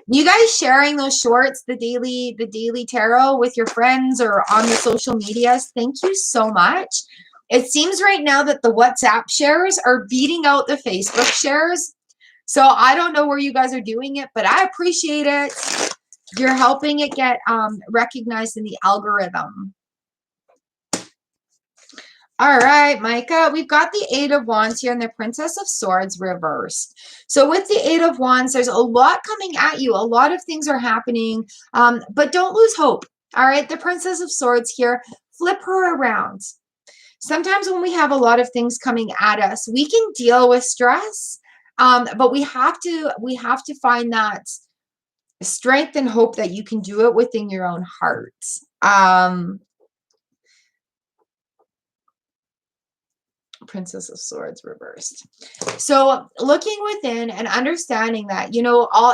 Speaker 1: You guys sharing those shorts, the daily tarot with your friends or on the social medias, thank you so much. It seems right now that the WhatsApp shares are beating out the Facebook shares. So I don't know where you guys are doing it, but I appreciate it. You're helping it get recognized in the algorithm. All right, Micah, we've got the 8 of Wands here and the Princess of Swords reversed. So with the 8 of Wands, there's a lot coming at you. A lot of things are happening, but don't lose hope. All right, the Princess of Swords here, flip her around. Sometimes when we have a lot of things coming at us, we can deal with stress. But we have to find that strength and hope that you can do it within your own heart. Princess of Swords reversed. So looking within and understanding that,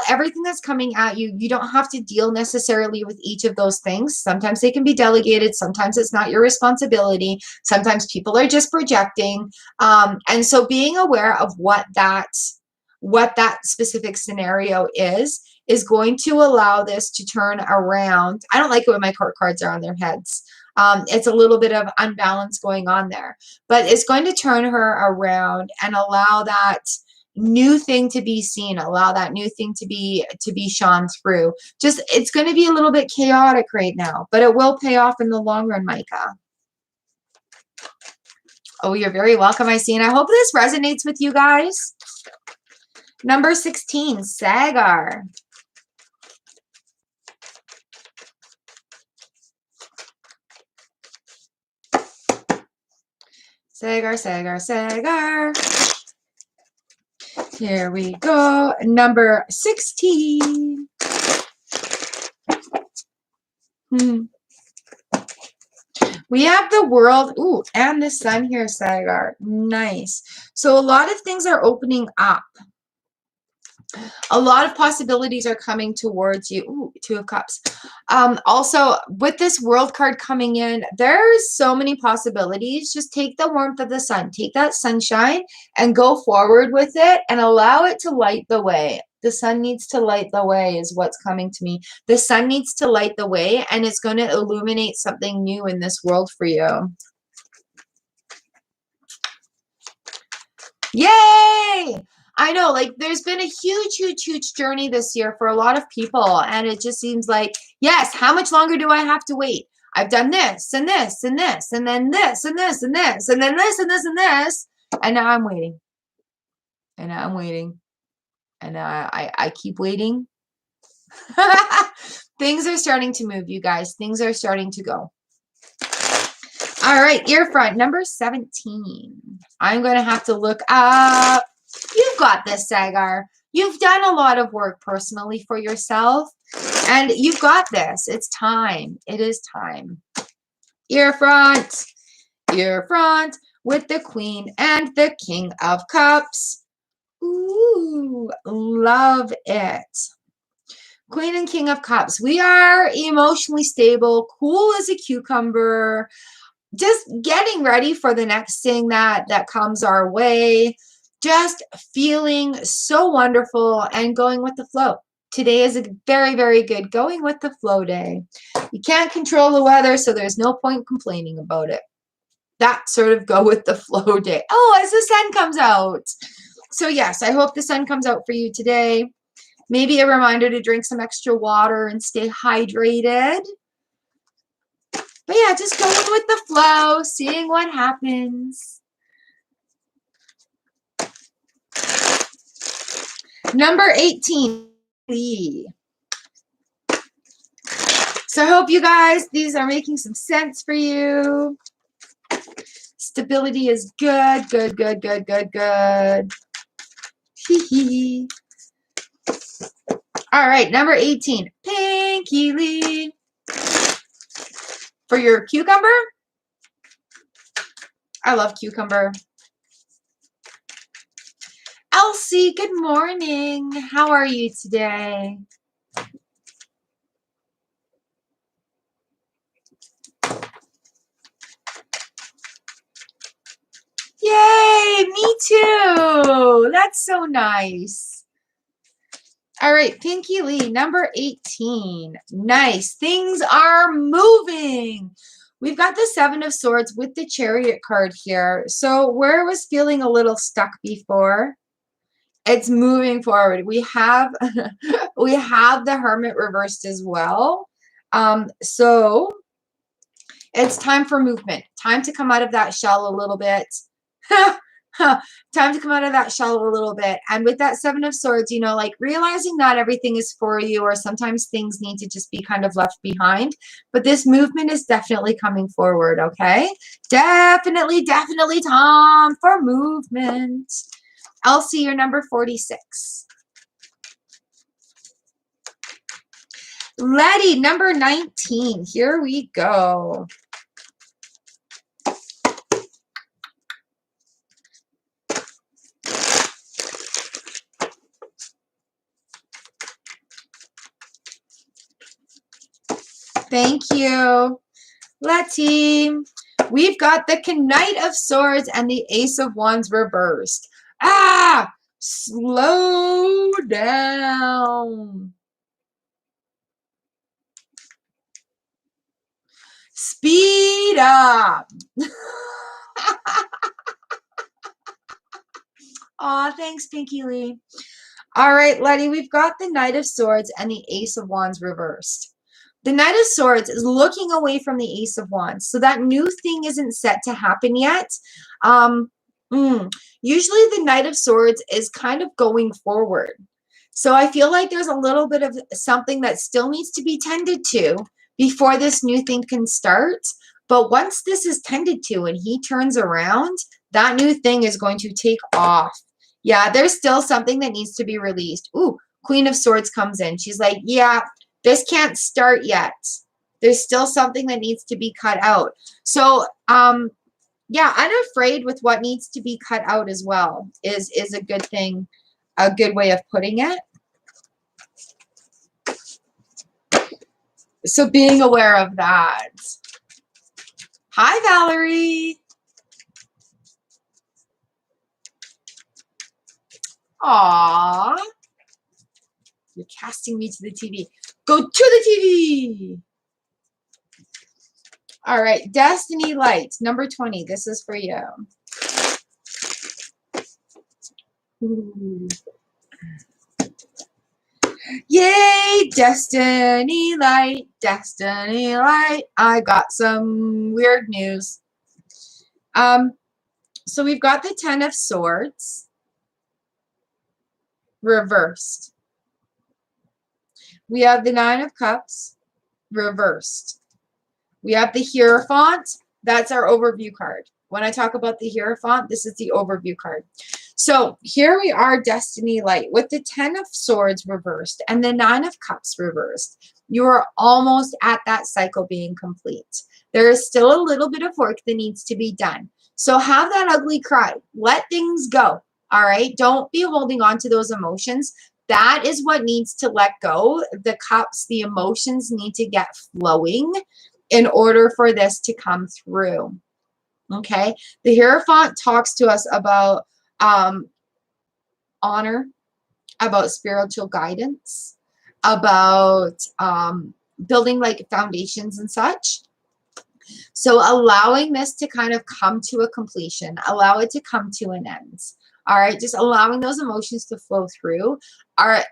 Speaker 1: everything that's coming at you, you don't have to deal necessarily with each of those things. Sometimes they can be delegated. Sometimes it's not your responsibility. Sometimes people are just projecting. And so being aware of what that specific scenario is is going to allow this to turn around. I don't like it when my court cards are on their heads. It's a little bit of unbalance going on there, but it's going to turn her around and allow that new thing to be seen, allow that new thing to be shone through. Just, it's going to be a little bit chaotic right now, but it will pay off in the long run, Micah. Oh, you're very welcome, I see, and I hope this resonates with you guys. Number 16, Sagar. Sagar, Sagar, Sagar. Here we go. Number 16. We have the world, ooh, and the sun here, Sagar. Nice. So a lot of things are opening up. A lot of possibilities are coming towards you. Ooh, Two of Cups. Also, with this world card coming in, there's so many possibilities. Just take the warmth of the sun, take that sunshine, and go forward with it and allow it to light the way. The sun needs to light the way is what's coming to me. The sun needs to light the way, and it's going to illuminate something new in this world for you. Yay! I know, like, there's been a huge journey this year for a lot of people, and it just seems like, yes, how much longer do I have to wait? I've done this and this and this and then this and this and this and then this and this and this, and now I'm waiting. And now I'm waiting. And I keep waiting. Things are starting to move, you guys. Things are starting to go. All right, ear front, number 17. I'm going to have to look up. You've got this, Sagar. You've done a lot of work personally for yourself, and you've got this. It's time. It is time. Ear front with the Queen and the King of Cups. Ooh, love it. Queen and King of Cups. We are emotionally stable, cool as a cucumber, just getting ready for the next thing that comes our way. Just feeling so wonderful and going with the flow. Today is a very good going with the flow day. You can't control the weather, so there's no point complaining about it. That sort of go with the flow day. Oh, as the sun comes out. So yes, I hope the sun comes out for you today. Maybe a reminder to drink some extra water and stay hydrated. But yeah, just going with the flow, seeing what happens. Number 18, Lee. So I hope you guys, these are making some sense for you. Stability is good. Hee. All right, number 18, Pinky Lee. For your cucumber, I love cucumber. Elsie, good morning. How are you today? Yay, me too. That's so nice. All right, Pinky Lee, number 18. Nice. Things are moving. We've got the 7 of Swords with the Chariot card here. So where it was feeling a little stuck before, it's moving forward. We have we have the Hermit reversed as well. So it's time for movement. Time to come out of that shell a little bit. Time to come out of that shell a little bit. And with that 7 of Swords, you know, like realizing not everything is for you, or sometimes things need to just be kind of left behind. But this movement is definitely coming forward, okay? Definitely time for movement. Elsie, you're number 46. Letty, number 19. Here we go. Thank you, Letty. We've got the Knight of Swords and the Ace of Wands reversed. Ah, slow down. Speed up. Aw, thanks, Pinky Lee. All right, Letty, we've got the Knight of Swords and the Ace of Wands reversed. The Knight of Swords is looking away from the Ace of Wands. So that new thing isn't set to happen yet. Usually the Knight of Swords is kind of going forward. So I feel like there's a little bit of something that still needs to be tended to before this new thing can start. But once this is tended to and he turns around, that new thing is going to take off. Yeah, there's still something that needs to be released. Ooh, Queen of Swords comes in. She's like, yeah, this can't start yet. There's still something that needs to be cut out. So, yeah, unafraid with what needs to be cut out as well is a good thing, a good way of putting it. So being aware of that. Hi, Valerie. Aww. You're casting me to the TV. Go to the TV. All right, Destiny Light, number 20. This is for you. Ooh. Yay, Destiny Light, Destiny Light. I got some weird news. So we've got the 10 of Swords reversed. We have the 9 of Cups reversed. We have the Hierophant. That's our overview card. When I talk about the Hierophant, this is the overview card. So here we are, Destiny Light, with the 10 of Swords reversed and the 9 of Cups reversed. You are almost at that cycle being complete. There is still a little bit of work that needs to be done. So have that ugly cry. Let things go, all right? Don't be holding on to those emotions. That is what needs to let go. The cups, the emotions need to get flowing in order for this to come through, okay? The Hierophant talks to us about honor, about spiritual guidance, about building like foundations and such. So allowing this to kind of come to a completion, allow it to come to an end. All right, just allowing those emotions to flow through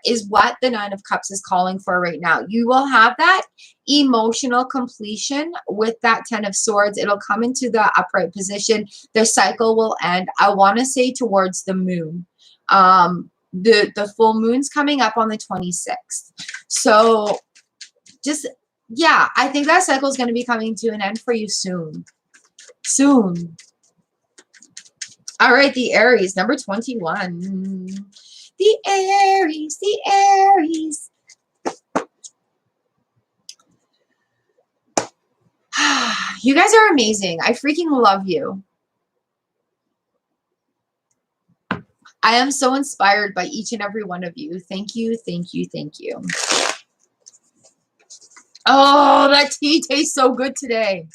Speaker 1: is what the 9 of Cups is calling for right now. You will have that emotional completion with that 10 of Swords. It'll come into the upright position. The cycle will end, I want to say, towards the moon. The full moon's coming up on the 26th. So just, yeah, I think that cycle is going to be coming to an end for you soon. Soon. All right, the Aries, number 21. The Aries, the Aries. You guys are amazing. I freaking love you. I am so inspired by each and every one of you. Thank you, thank you, thank you. Oh, that tea tastes so good today.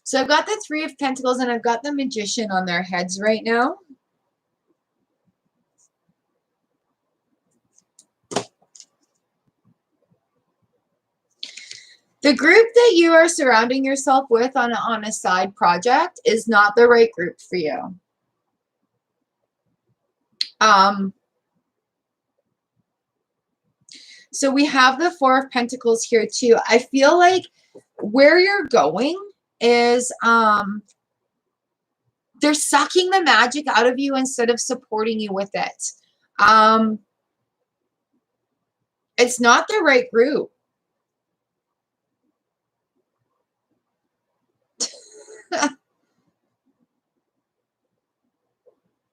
Speaker 1: So I've got the 3 of Pentacles and I've got the Magician on their heads right now. The group that you are surrounding yourself with on a side project is not the right group for you. So we have the 4 of Pentacles here too. I feel like where you're going is they're sucking the magic out of you instead of supporting you with it. It's not the right group.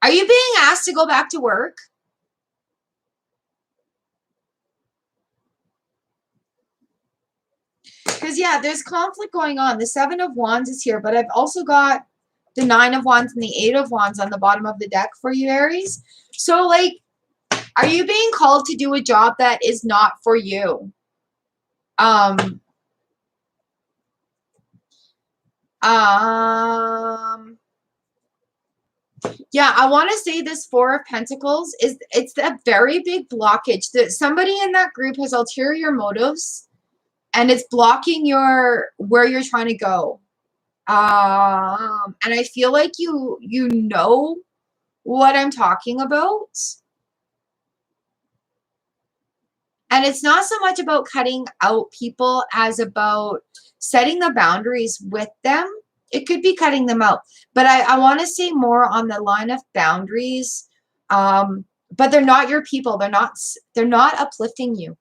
Speaker 1: Are you being asked to go back to work? Because, yeah, there's conflict going on. The 7 of Wands is here, but I've also got the 9 of Wands and the 8 of Wands on the bottom of the deck for you, Aries. So, like, are you being called to do a job that is not for you? Um, yeah, I want to say this Four of Pentacles it's a very big blockage that somebody in that group has ulterior motives and it's blocking where you're trying to go. And I feel like you know what I'm talking about. And it's not so much about cutting out people as about setting the boundaries with them. It could be cutting them out, but I want to say more on the line of boundaries. But they're not your people. They're not uplifting you.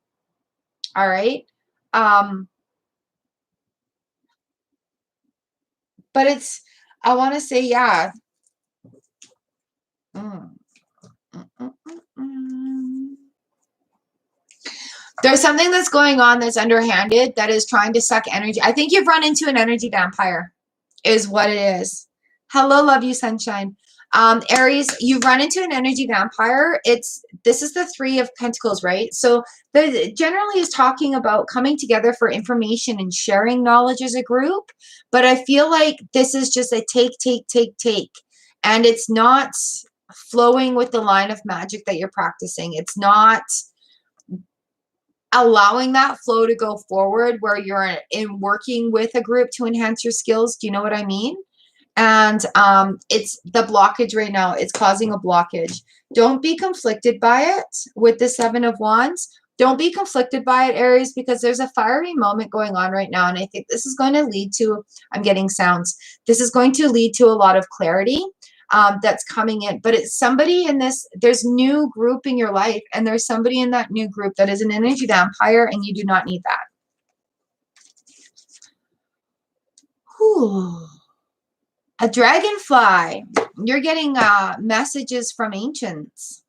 Speaker 1: All right. But I want to say, yeah. Mm, mm, mm, mm, mm. There's something that's going on that's underhanded that is trying to suck energy. I think you've run into an energy vampire, is what it is. Hello, love you, sunshine. Aries, you've run into an energy vampire. This is the Three of Pentacles, right? So the generally is talking about coming together for information and sharing knowledge as a group. But I feel like this is just a take, take, take, take. And it's not flowing with the line of magic that you're practicing. It's not allowing that flow to go forward where you're in working with a group to enhance your skills. Do you know what I mean? And it's the blockage right now. It's causing a blockage. Don't be conflicted by it with the Seven of Wands. Don't be conflicted by it, Aries, because there's a fiery moment going on right now. And I think this is going to lead to, I'm getting sounds. This is going to lead to a lot of clarity that's coming in. But it's somebody in this, there's new group in your life. And there's somebody in that new group that is an energy vampire. And you do not need that. Whew. A dragonfly. You're getting messages from ancients.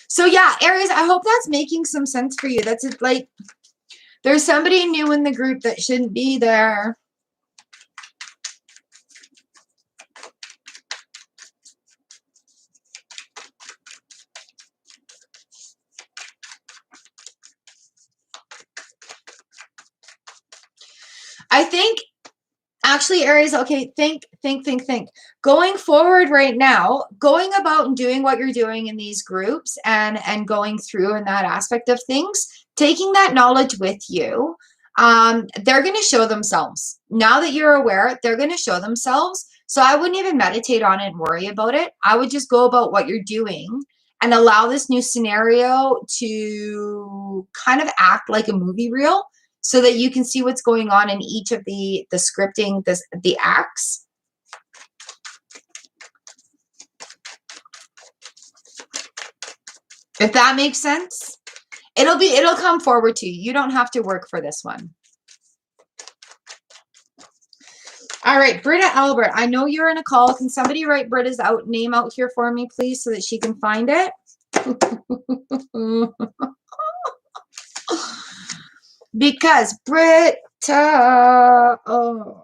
Speaker 1: So yeah, Aries, I hope that's making some sense for you. That's like, there's somebody new in the group that shouldn't be there. I think actually, Aries, okay, think. Going forward right now, going about and doing what you're doing in these groups and going through in that aspect of things, taking that knowledge with you, they're going to show themselves. Now that you're aware, they're going to show themselves. So I wouldn't even meditate on it and worry about it. I would just go about what you're doing and allow this new scenario to kind of act like a movie reel, so that you can see what's going on in each of the scripting, the acts. If that makes sense, it'll come forward to you. You don't have to work for this one. All right, Britta Albert, I know you're in a call. Can somebody write Britta's name out here for me, please, so that she can find it? Because Britta, oh.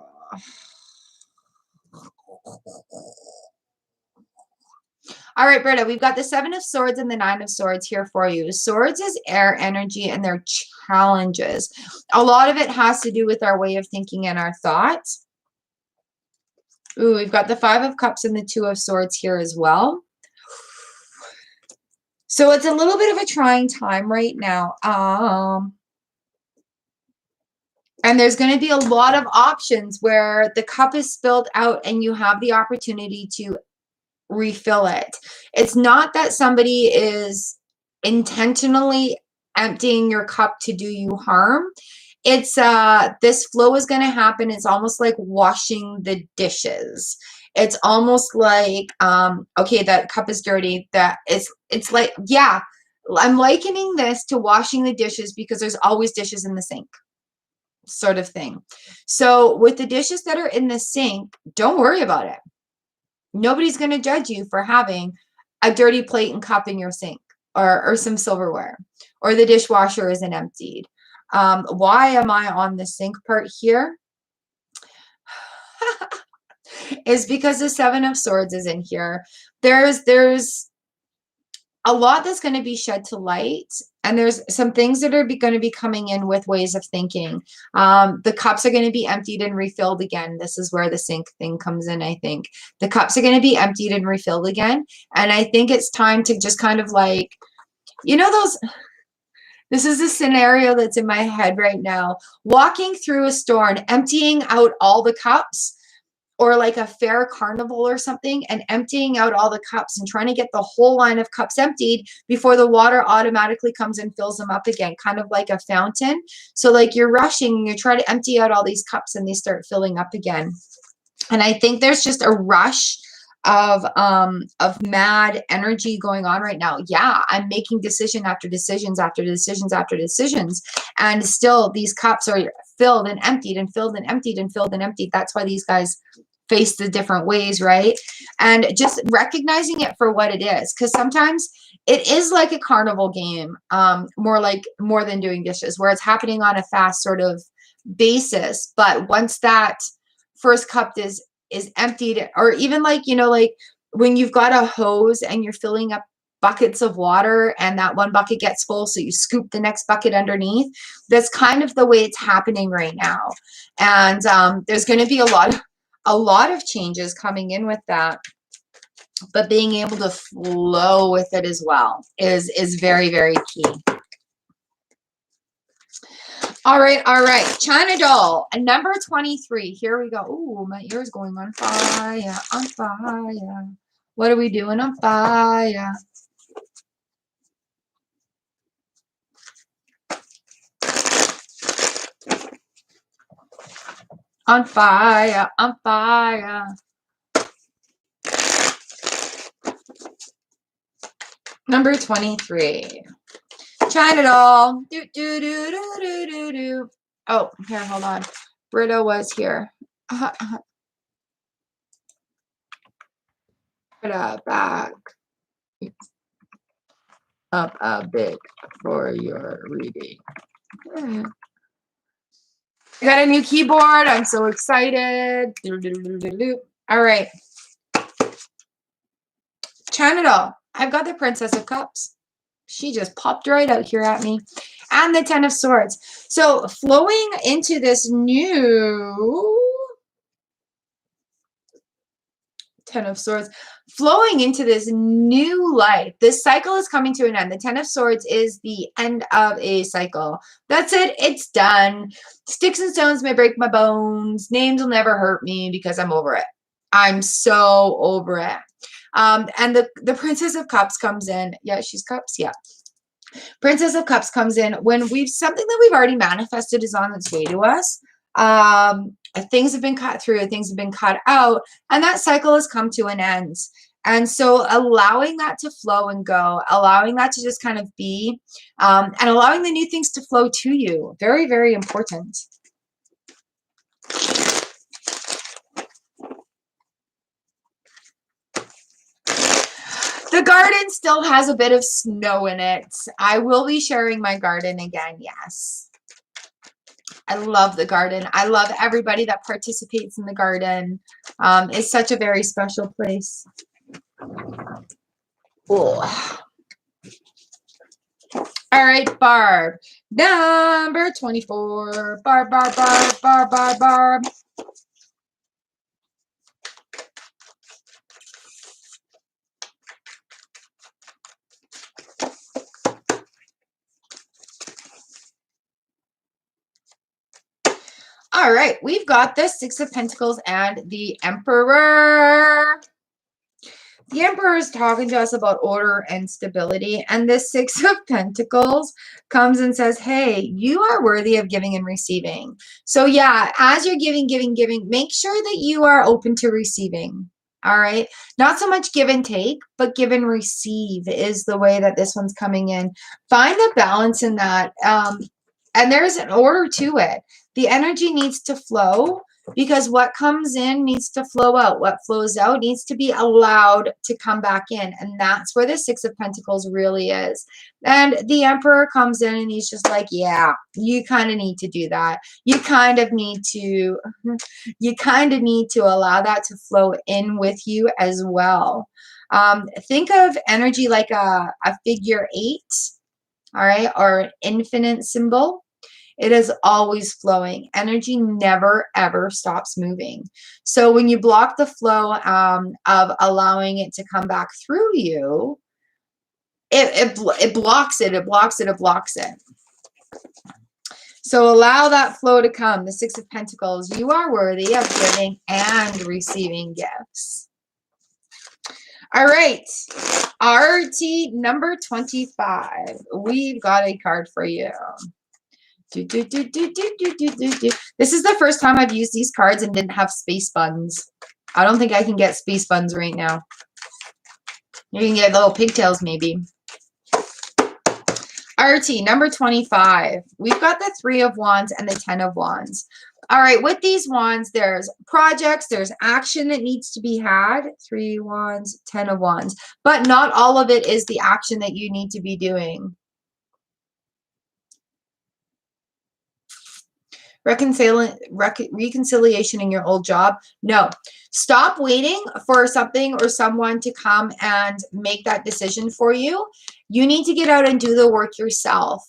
Speaker 1: All right, Britta, we've got the Seven of Swords and the Nine of Swords here for you. Swords is air energy and they're challenges. A lot of it has to do with our way of thinking and our thoughts. Ooh, we've got the Five of Cups and the Two of Swords here as well. So it's a little bit of a trying time right now. And there's going to be a lot of options where the cup is spilled out and you have the opportunity to refill it. It's not that somebody is intentionally emptying your cup to do you harm. It's this flow is going to happen. It's almost like washing the dishes. It's almost like okay, that cup is dirty. That it's like, yeah, I'm likening this to washing the dishes because there's always dishes in the sink, sort of thing. So with the dishes that are in the sink, don't worry about it. Nobody's going to judge you for having a dirty plate and cup in your sink, or some silverware, or the dishwasher isn't emptied. Why am I on the sink part here? Is because the Seven of Swords is in here. There's a lot that's going to be shed to light, and there's some things that are going to be coming in with ways of thinking. The cups are going to be emptied and refilled again. This is where the sink thing comes in. I think the cups are going to be emptied and refilled again, and I think it's time to just kind of like, you know, those, this is a scenario that's in my head right now, walking through a store and emptying out all the cups, or like a fair carnival or something, and emptying out all the cups and trying to get the whole line of cups emptied before the water automatically comes and fills them up again, kind of like a fountain. So like you're rushing and you're trying to empty out all these cups and they start filling up again. And I think there's just a rush of mad energy going on right now. Yeah, I'm making decision after decisions after decisions after decisions, and still these cups are filled and emptied and filled and emptied and filled and emptied. That's why these guys face the different ways, right? And just recognizing it for what it is, because sometimes it is like a carnival game, more than doing dishes, where it's happening on a fast sort of basis. But once that first cup is emptied, or even like, you know, like when you've got a hose and you're filling up buckets of water and that one bucket gets full, so you scoop the next bucket underneath. That's kind of the way it's happening right now. And there's going to be a lot of changes coming in with that, but being able to flow with it as well is very, very key. All right. China doll, number 23. Here we go. Ooh, my ear's going on fire, on fire. What are we doing on fire? On fire, on fire. Number 23. China doll. Do, do, do, do, do, do, do. Oh, here, hold on. Britta was here. Britta, back up a bit for your reading. I got a new keyboard. I'm so excited. All right. China doll. I've got the Princess of Cups. She just popped right out here at me. And the Ten of Swords. So flowing into this new Ten of Swords, flowing into this new life. This cycle is coming to an end. The Ten of Swords is the end of a cycle. That's it. It's done. Sticks and stones may break my bones. Names will never hurt me because I'm over it. I'm so over it. And the Princess of Cups comes in. Yeah, she's cups. Yeah. Princess of Cups comes in when something that we've already manifested is on its way to us. Things have been cut through, things have been cut out, and that cycle has come to an end. And so allowing that to flow and go, allowing that to just kind of be, and allowing the new things to flow to you. Very, very important. The garden still has a bit of snow in it. I will be sharing my garden again, yes. I love the garden. I love everybody that participates in the garden. It's such a very special place. Oh. All right, Barb. Number 24. Barb. All right, we've got the Six of Pentacles and the Emperor. The Emperor is talking to us about order and stability, and the Six of Pentacles comes and says, hey, you are worthy of giving and receiving. So yeah, as you're giving, make sure that you are open to receiving. All right, not so much give and take, but give and receive is the way that this one's coming in. Find the balance in that, and there's an order to it. The energy needs to flow, because what comes in needs to flow out. What flows out needs to be allowed to come back in. And that's where the Six of Pentacles really is. And the Emperor comes in and he's just like, yeah, you kind of need to do that. You kind of need to allow that to flow in with you as well. Think of energy like a figure 8, all right, or an infinite symbol. It is always flowing. Energy never, ever stops moving. So when you block the flow of allowing it to come back through you, it blocks it, it blocks it, it blocks it. So allow that flow to come. The 6 of Pentacles. You are worthy of giving and receiving gifts. All right. RT number 25. We've got a card for you. This is the first time I've used these cards and didn't have space buttons. I don't think I can get space buttons right now. You can get little pigtails maybe. RT number 25. We've got the 3 of Wands and the 10 of Wands. All right, with these wands, there's projects, there's action that needs to be had. 3 wands, 10 of Wands. But not all of it is the action that you need to be doing. Reconciliation in your old job. No. Stop waiting for something or someone to come and make that decision for you. You need to get out and do the work yourself.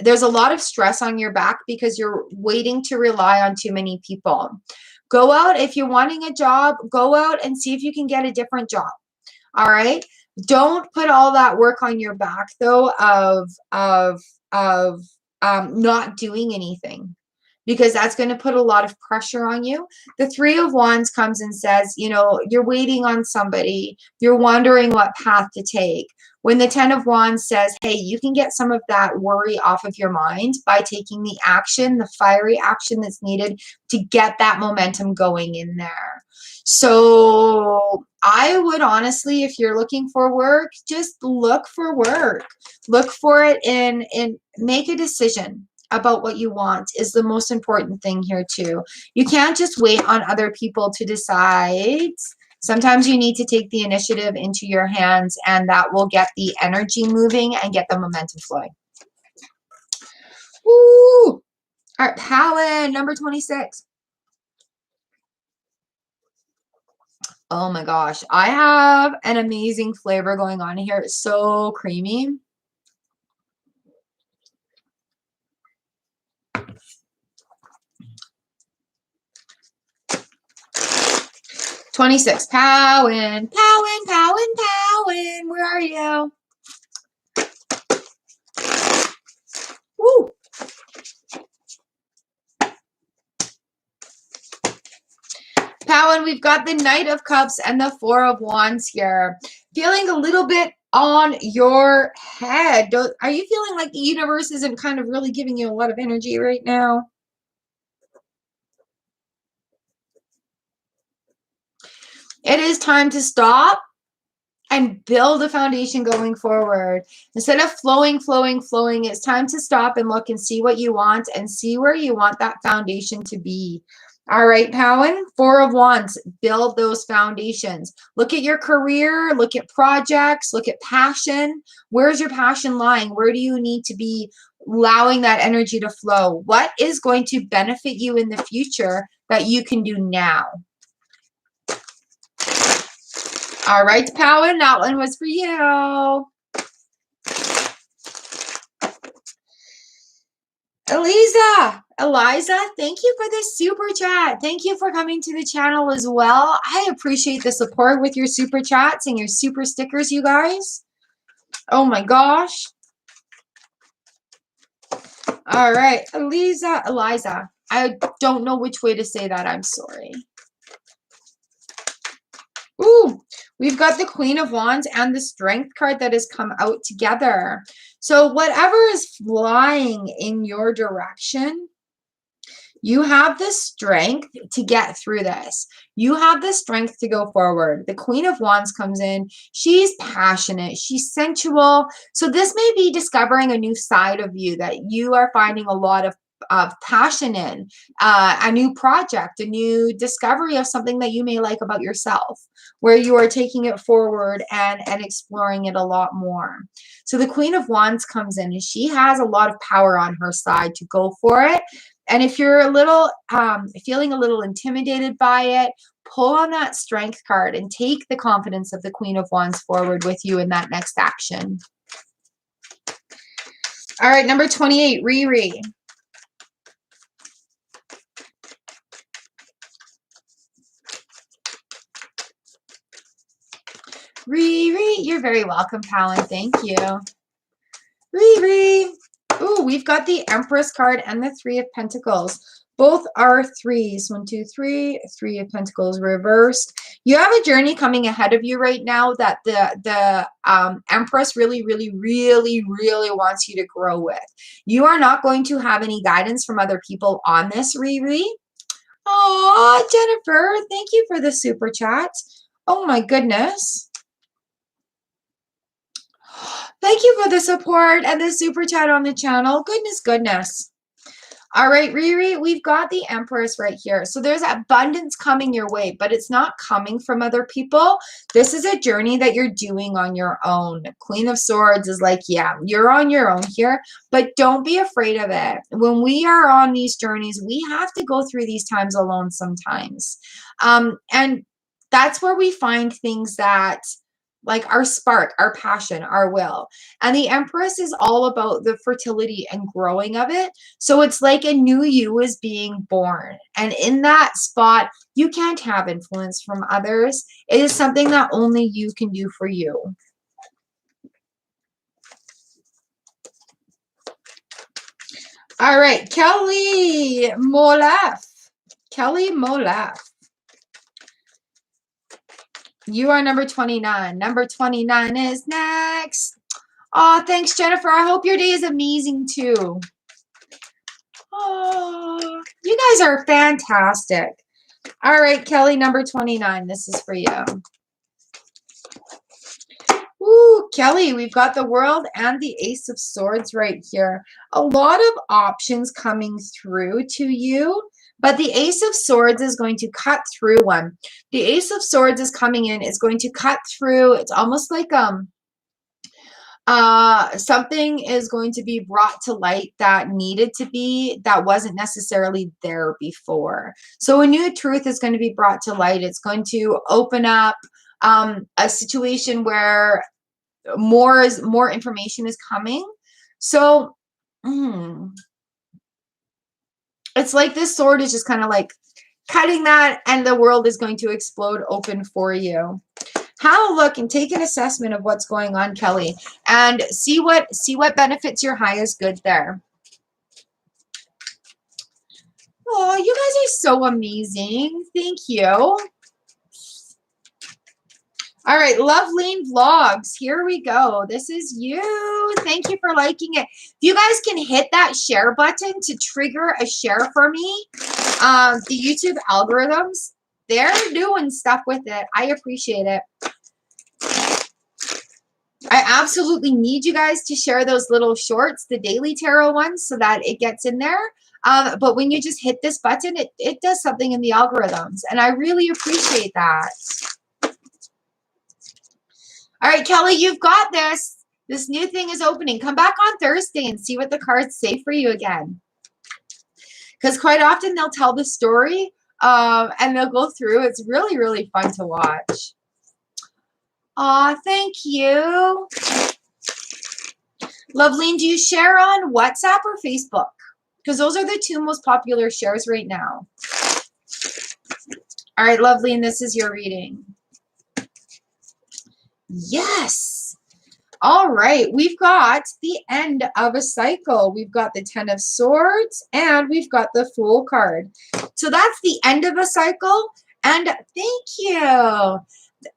Speaker 1: There's a lot of stress on your back because you're waiting to rely on too many people. Go out. If you're wanting a job, go out and see if you can get a different job. All right. Don't put all that work on your back though of not doing anything, because that's going to put a lot of pressure on you. The 3 of Wands comes and says, you know, you're waiting on somebody. You're wondering what path to take. When the 10 of Wands says, hey, you can get some of that worry off of your mind by taking the action, the fiery action that's needed to get that momentum going in there. So I would honestly, if you're looking for work, just look for work. Look for it and make a decision about what you want is the most important thing here too. You can't just wait on other people to decide. Sometimes you need to take the initiative into your hands, and that will get the energy moving and get the momentum flowing. Woo! All right, Palin, number 26. Oh my gosh, I have an amazing flavor going on here. It's so creamy. $26. Powin, Powin, Powin, Powin. Where are you? Woo! Powin, we've got the Knight of Cups and the 4 of Wands here. Feeling a little bit on your head. Are you feeling like the universe isn't kind of really giving you a lot of energy right now? It is time to stop and build a foundation going forward. Instead of flowing, it's time to stop and look and see what you want and see where you want that foundation to be. All right, Powin, 4 of Wands, build those foundations. Look at your career, look at projects, look at passion. Where's your passion lying? Where do you need to be allowing that energy to flow? What is going to benefit you in the future that you can do now? All right, Powin, that one was for you. Eliza, thank you for this super chat. Thank you for coming to the channel as well. I appreciate the support with your super chats and your super stickers, you guys. Oh my gosh. All right, Eliza. I don't know which way to say that. I'm sorry. Ooh, we've got the Queen of Wands and the Strength card that has come out together. So whatever is flying in your direction, you have the strength to get through this. You have the strength to go forward. The Queen of Wands comes in. She's passionate. She's sensual. So this may be discovering a new side of you that you are finding a lot of passion in, a new project, a new discovery of something that you may like about yourself, where you are taking it forward and exploring it a lot more. So the Queen of Wands comes in and she has a lot of power on her side to go for it. And if you're a little feeling a little intimidated by it, pull on that strength card and take the confidence of the Queen of Wands forward with you in that next action. All right, number 28, Riri. Riri, you're very welcome, pal, and thank you. Riri. Ooh, we've got the Empress card and the Three of Pentacles. Both are threes. 1, 2, 3. Three of Pentacles reversed. You have a journey coming ahead of you right now that the Empress really wants you to grow with. You are not going to have any guidance from other people on this, Riri. Oh, Jennifer, thank you for the super chat. Oh my goodness. Thank you for the support and the super chat on the channel. Goodness. All right, Riri, we've got the Empress right here. So there's abundance coming your way, but it's not coming from other people. This is a journey that you're doing on your own. Queen of Swords is like, yeah, you're on your own here, but don't be afraid of it. When we are on these journeys, we have to go through these times alone sometimes. And that's where we find things that like our spark, our passion, our will. And the Empress is all about the fertility and growing of it. So it's like a new you is being born. And in that spot, you can't have influence from others. It is something that only you can do for you. All right, Kelly Molef. Kelly Molef. You are number 29. Number 29 is next. Oh, thanks, Jennifer. I hope your day is amazing too. Oh, you guys are fantastic. All right, Kelly, number 29. This is for you. Ooh, Kelly, we've got the World and the Ace of Swords right here. A lot of options coming through to you. But the Ace of Swords is going to cut through one. The Ace of Swords is coming in, is going to cut through. It's almost like something is going to be brought to light that needed to be, that wasn't necessarily there before. So a new truth is going to be brought to light. It's going to open up a situation where more information is coming. So it's like this sword is just kind of like cutting that, and the world is going to explode open for you. Have a look and take an assessment of what's going on, Kelly, and see what benefits your highest good there. Oh, you guys are so amazing. Thank you. All right, Loveline Vlogs, here we go. This is you. Thank you for liking it. If you guys can hit that share button to trigger a share for me, the YouTube algorithms, they're doing stuff with it. I appreciate it. I absolutely need you guys to share those little shorts, the daily tarot ones, so that it gets in there. But when you just hit this button, it does something in the algorithms, and I really appreciate that. All right, Kelly, you've got this. This new thing is opening. Come back on Thursday and see what the cards say for you again. Because quite often they'll tell the story and they'll go through. It's really fun to watch. Aw, thank you. Loveline, do you share on WhatsApp or Facebook? Because those are the two most popular shares right now. All right, Loveline, this is your reading. Yes. All right, we've got the end of a cycle. We've got the 10 of Swords and we've got the Fool card. So that's the end of a cycle. And thank you.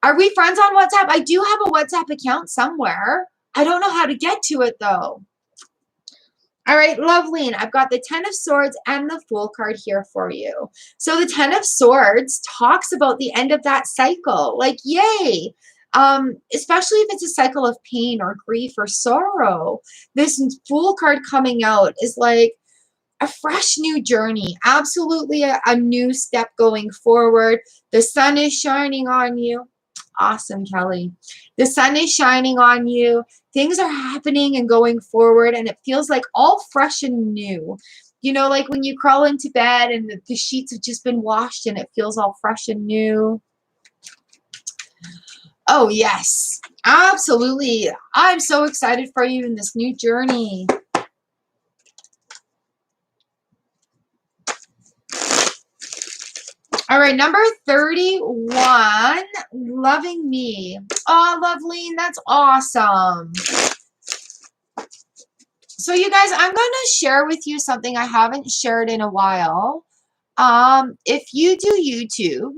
Speaker 1: Are we friends on WhatsApp? I do have a WhatsApp account somewhere. I don't know how to get to it though. All right, Loveline, I've got the 10 of Swords and the Fool card here for you. So the 10 of Swords talks about the end of that cycle. Like, yay. Especially if it's a cycle of pain or grief or sorrow. This Fool card coming out is like a fresh new journey. Absolutely a new step going forward. The sun is shining on you. Awesome, Kelly. The sun is shining on you. Things are happening and going forward, and it feels like all fresh and new. You know, like when you crawl into bed and the sheets have just been washed and it feels all fresh and new. Oh, yes, absolutely. I'm so excited for you in this new journey. All right, number 31, loving me. Oh, Loveline, that's awesome. So you guys, I'm going to share with you something I haven't shared in a while. If you do YouTube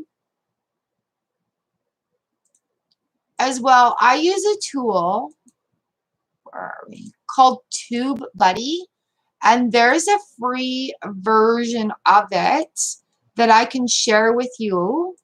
Speaker 1: as well, I use a tool, where are we, called TubeBuddy, and there's a free version of it that I can share with you.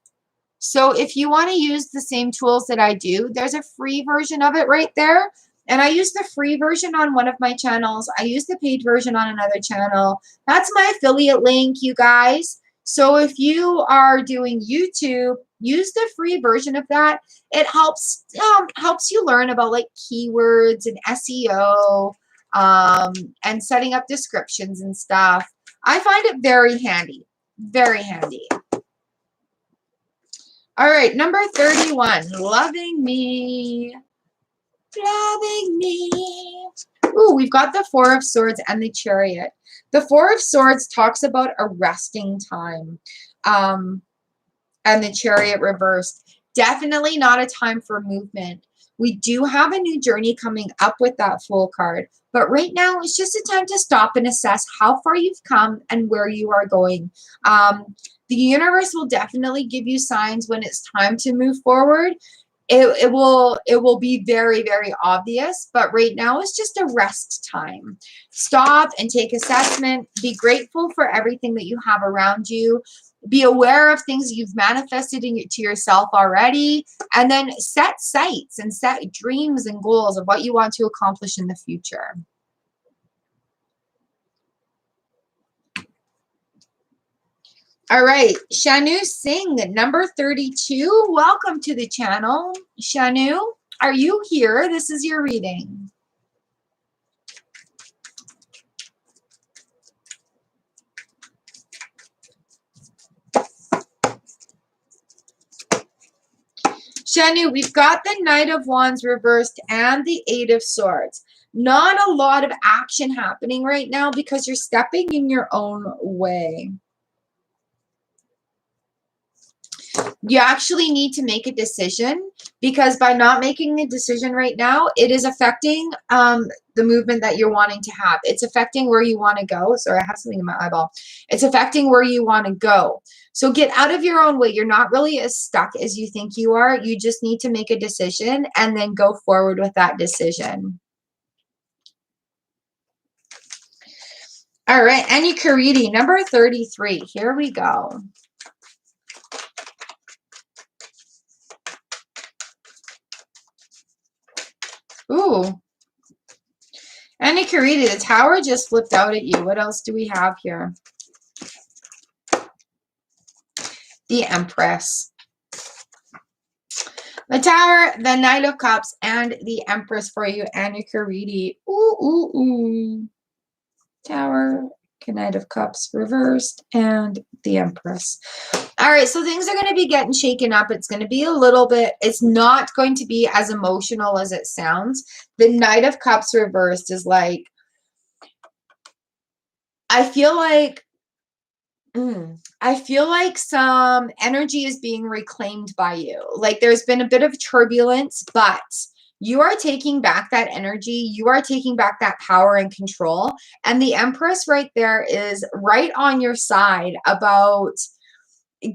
Speaker 1: So if you want to use the same tools that I do, there's a free version of it right there. And I use the free version on one of my channels. I use the paid version on another channel. That's my affiliate link, you guys. So if you are doing YouTube, use the free version of that. It helps you learn about like keywords and SEO, and setting up descriptions and stuff. I find it very handy. Very handy. All right, number 31, loving me. Loving me. Ooh, we've got the Four of Swords and the Chariot. The Four of Swords talks about a resting time, and the Chariot reversed. Definitely not a time for movement. We do have a new journey coming up with that Fool card, but right now it's just a time to stop and assess how far you've come and where you are going. The universe will definitely give you signs when it's time to move forward. It will be very, very obvious, but right now it's just a rest time. Stop and take assessment. Be grateful for everything that you have around you. Be aware of things you've manifested to yourself already, and then set sights and set dreams and goals of what you want to accomplish in the future. All right, Shanu Singh, number 32. Welcome to the channel. Shanu, are you here? This is your reading. Shanu, we've got the Knight of Wands reversed and the Eight of Swords. Not a lot of action happening right now because you're stepping in your own way. You actually need to make a decision, because by not making a decision right now, it is affecting the movement that you're wanting to have. It's affecting where you want to go. Sorry, I have something in my eyeball. It's affecting where you want to go. So get out of your own way. You're not really as stuck as you think you are. You just need to make a decision and then go forward with that decision. All right, Annie Caridi, number 33. Here we go. Ooh. Annie Caridi, the Tower just flipped out at you. What else do we have here? The Empress. The Tower, the Knight of Cups, and the Empress for you, Annie Caridi. Ooh, ooh, ooh. Tower, Knight of Cups reversed, and the Empress. All right, so things are going to be getting shaken up. It's going to be a little bit, it's not going to be as emotional as it sounds. The Knight of Cups reversed is like, I feel like some energy is being reclaimed by you. Like there's been a bit of turbulence, but you are taking back that energy. You are taking back that power and control. And the Empress right there is right on your side about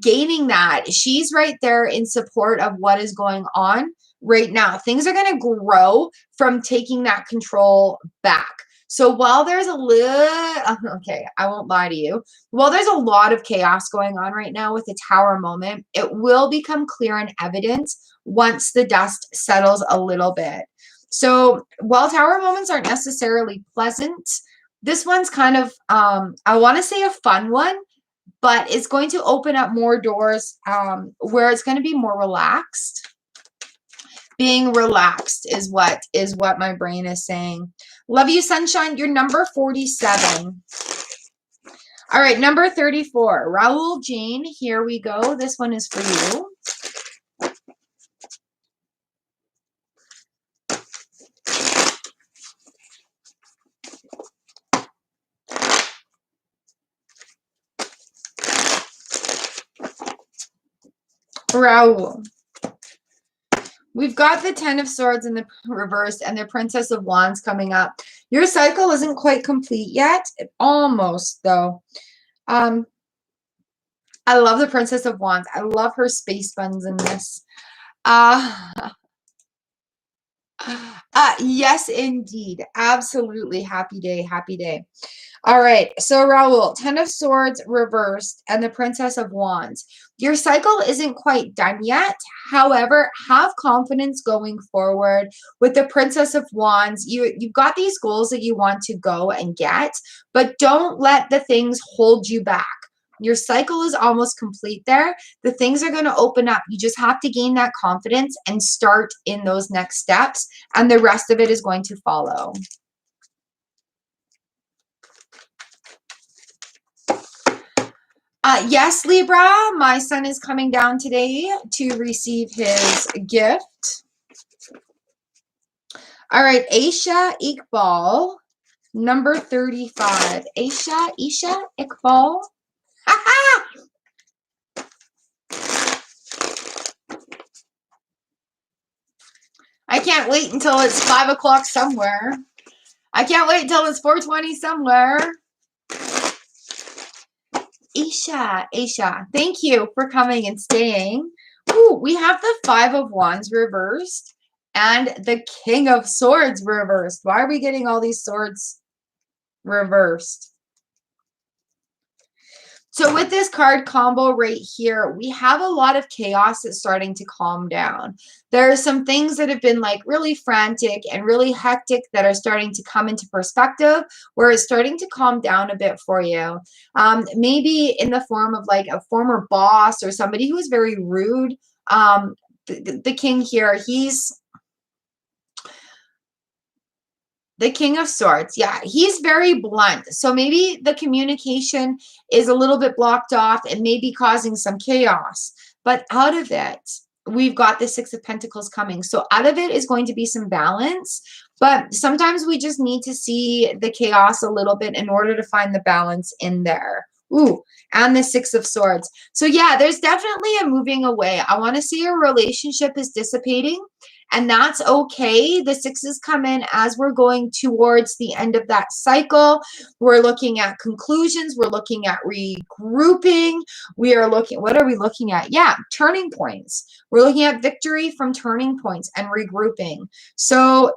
Speaker 1: gaining that. She's right there in support of what is going on right now. Things are going to grow from taking that control back. So while there's a little, okay, I won't lie to you. While there's a lot of chaos going on right now with the Tower moment, it will become clear and evident once the dust settles a little bit. So while Tower moments aren't necessarily pleasant, this one's kind of, I want to say a fun one, but it's going to open up more doors where it's going to be more relaxed. Being relaxed is what my brain is saying. Love you, Sunshine. You're number 47. All right, number 34. Raul Jane, here we go. This one is for you. Raul. We've got the Ten of Swords in the reverse and the Princess of Wands coming up. Your cycle isn't quite complete yet. Almost, though. I love the Princess of Wands. I love her space buns in this. Yes, indeed. Absolutely. Happy day. Happy day. All right. So, Raul, Ten of Swords reversed and the Princess of Wands. Your cycle isn't quite done yet. However, have confidence going forward with the Princess of Wands. You've got these goals that you want to go and get, but don't let the things hold you back. Your cycle is almost complete there. The things are going to open up. You just have to gain that confidence and start in those next steps, and the rest of it is going to follow. Yes, Libra, my son is coming down today to receive his gift. All right, Aisha Iqbal, number 35. Isha Iqbal. I can't wait until it's 5 o'clock somewhere. I can't wait until it's 4:20 somewhere. Aisha, thank you for coming and staying. Ooh, we have the Five of Wands reversed and the King of Swords reversed. Why are we getting all these swords reversed? So with this card combo right here, we have a lot of chaos that's starting to calm down. There are some things that have been like really frantic and really hectic that are starting to come into perspective, where it's starting to calm down a bit for you. Maybe in the form of like a former boss or somebody who is very rude. The king here, he's the King of Swords. Yeah, he's very blunt. So maybe the communication is a little bit blocked off and maybe causing some chaos. But out of it, we've got the Six of Pentacles coming. So out of it is going to be some balance. But sometimes we just need to see the chaos a little bit in order to find the balance in there. Ooh, and the Six of Swords. So yeah, there's definitely a moving away. I want to see your relationship is dissipating. And that's okay. The sixes come in as we're going towards the end of that cycle. We're looking at conclusions. We're looking at regrouping. We are looking, what are we looking at? Yeah, turning points. We're looking at victory from turning points and regrouping. So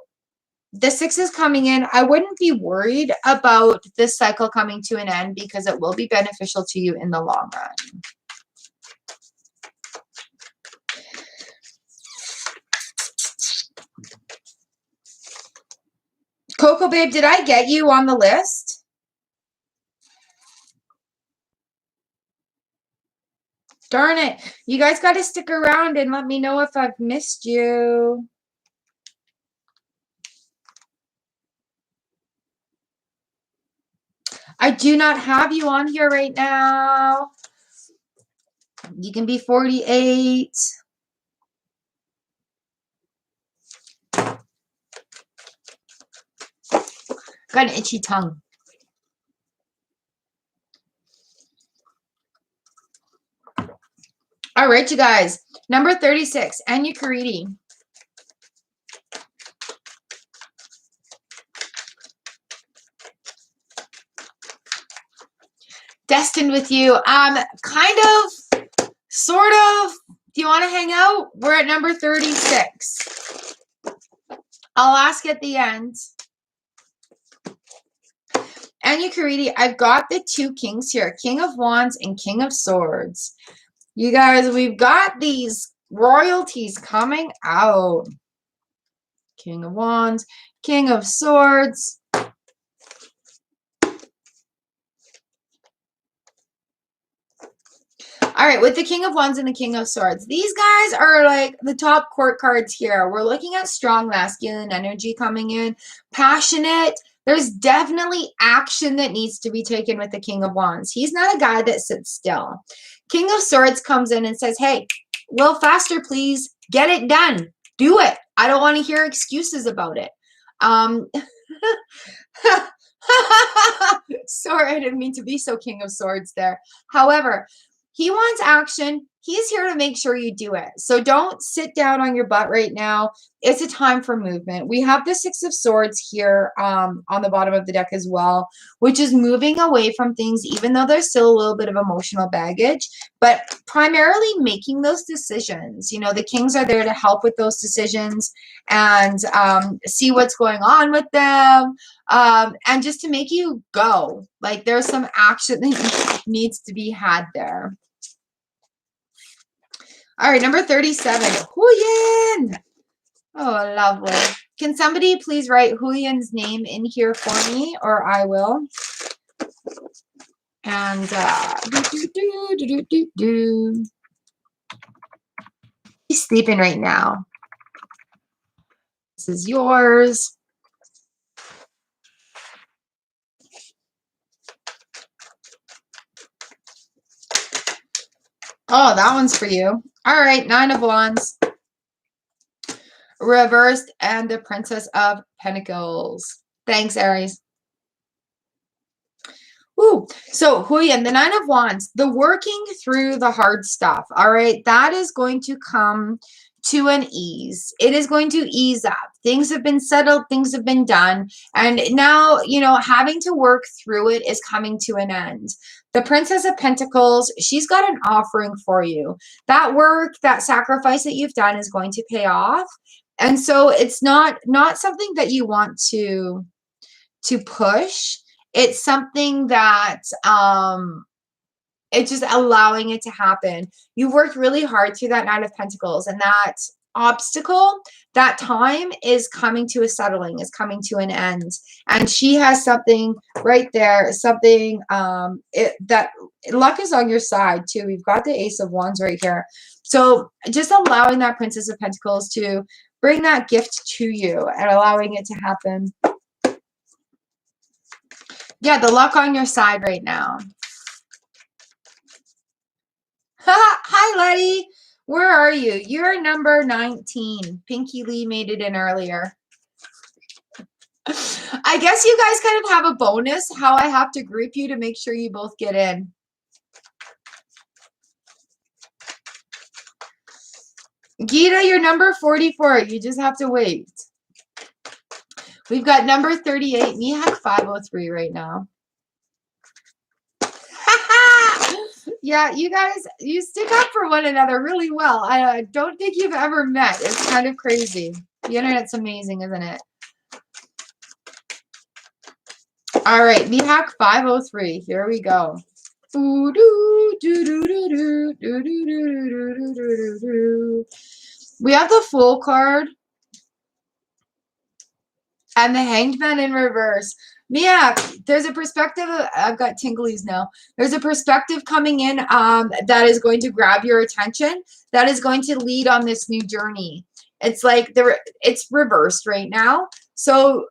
Speaker 1: the sixes coming in, I wouldn't be worried about this cycle coming to an end because it will be beneficial to you in the long run. Coco Babe, did I get you on the list? Darn it. You guys got to stick around and let me know if I've missed you. I do not have you on here right now. You can be 48. Got an itchy tongue. All right, you guys. Number 36, Anya Karidi. Destined with you. Kind of, sort of. Do you want to hang out? We're at number 36. I'll ask at the end. Anya Karidi, I've got the two kings here. King of Wands and King of Swords. You guys, we've got these royalties coming out. King of Wands, King of Swords. All right, with the King of Wands and the King of Swords, these guys are like the top court cards here. We're looking at strong masculine energy coming in, passionate, There's definitely action that needs to be taken with the King of Wands. He's not a guy that sits still. King of Swords comes in and says, hey, a little faster, please. Get it done. Do it. I don't want to hear excuses about it. Sorry, I didn't mean to be so King of Swords there. However, he wants action. He's here to make sure you do it. So don't sit down on your butt right now. It's a time for movement. We have the Six of Swords here on the bottom of the deck as well, which is moving away from things, even though there's still a little bit of emotional baggage, but primarily making those decisions. You know, the kings are there to help with those decisions and see what's going on with them, and just to make you go. Like, there's some action that needs to be had there. All right, number 37, Huyen. Oh, lovely. Can somebody please write Huyen's name in here for me, or I will? And he's sleeping right now. This is yours. Oh, that one's for you. All right, Nine of Wands. Reversed and the Princess of Pentacles. Thanks, Aries. Ooh, so Huyen, the Nine of Wands, the working through the hard stuff. All right, that is going to come to an ease. It is going to ease up. Things have been settled, things have been done, and now, you know, having to work through it is coming to an end. The Princess of Pentacles, she's got an offering for you. That work, that sacrifice that you've done is going to pay off. And so it's not something that you want to push. It's something that it's just allowing it to happen. You worked really hard through that Nine of Pentacles, and that obstacle, that time is coming to a settling, is coming to an end. And she has something right there, something that luck is on your side too. We've got the Ace of Wands right here. So just allowing that Princess of Pentacles to bring that gift to you and allowing it to happen. Yeah, the luck on your side right now. Hi, Letty. Where are you? You're number 19. Pinky Lee made it in earlier. I guess you guys kind of have a bonus how I have to group you to make sure you both get in. Gita, you're number 44. You just have to wait. We've got number 38. Mihak 503 right now. Yeah, you guys, you stick up for one another really well. I don't think you've ever met. It's kind of crazy. The internet's amazing, isn't it? All right, Mihak 503. Here we go. We have the Fool card and the Hanged Man in reverse. Mia, there's a perspective. I've got tinglies now. There's a perspective coming in that is going to grab your attention, that is going to lead on this new journey. It's like it's reversed right now. So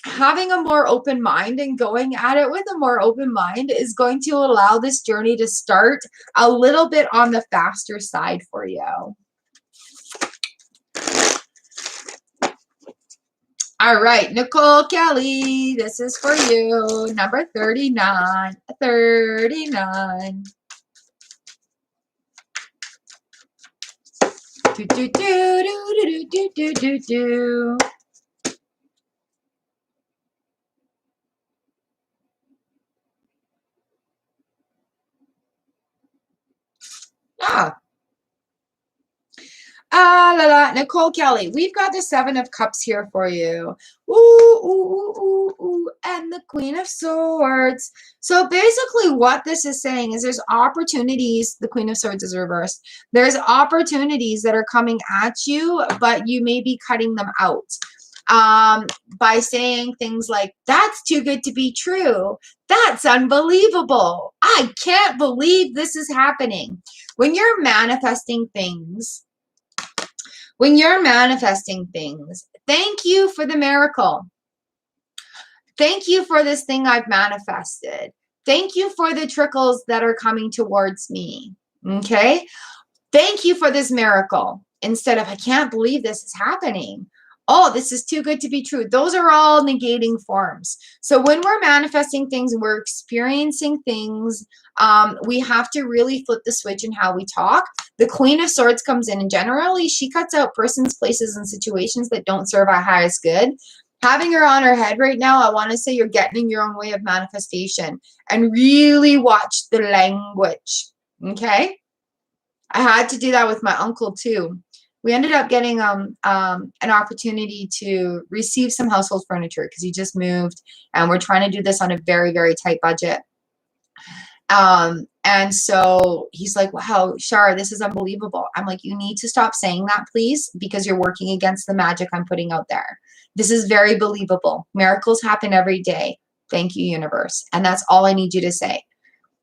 Speaker 1: having a more open mind and going at it with a more open mind is going to allow this journey to start a little bit on the faster side for you. All right, Nicole Kelly, this is for you. Number 39. 39. Do, do, do, do, do, do, do, do. Nicole Kelly, we've got the Seven of Cups here for you. Ooh, ooh, ooh, ooh, and the Queen of Swords. So basically what this is saying is there's opportunities. The Queen of Swords is reversed. There's opportunities that are coming at you, but you may be cutting them out by saying things like, that's too good to be true. That's unbelievable. I can't believe this is happening. When you're manifesting things, thank you for the miracle. Thank you for this thing I've manifested. Thank you for the trickles that are coming towards me. Okay? Thank you for this miracle. Instead of, I can't believe this is happening. Oh, this is too good to be true. Those are all negating forms. So when we're manifesting things and we're experiencing things, we have to really flip the switch in how we talk. The Queen of Swords comes in, and generally she cuts out persons, places, and situations that don't serve our highest good. Having her on her head right now, I want to say you're getting in your own way of manifestation, and really watch the language. Okay? I had to do that with my uncle too. We ended up getting an opportunity to receive some household furniture because he just moved, and we're trying to do this on a very, very tight budget. And so he's like, wow, Shar, this is unbelievable. I'm like, you need to stop saying that, please, because you're working against the magic I'm putting out there. This is very believable. Miracles happen every day. Thank you, universe. And that's all I need you to say.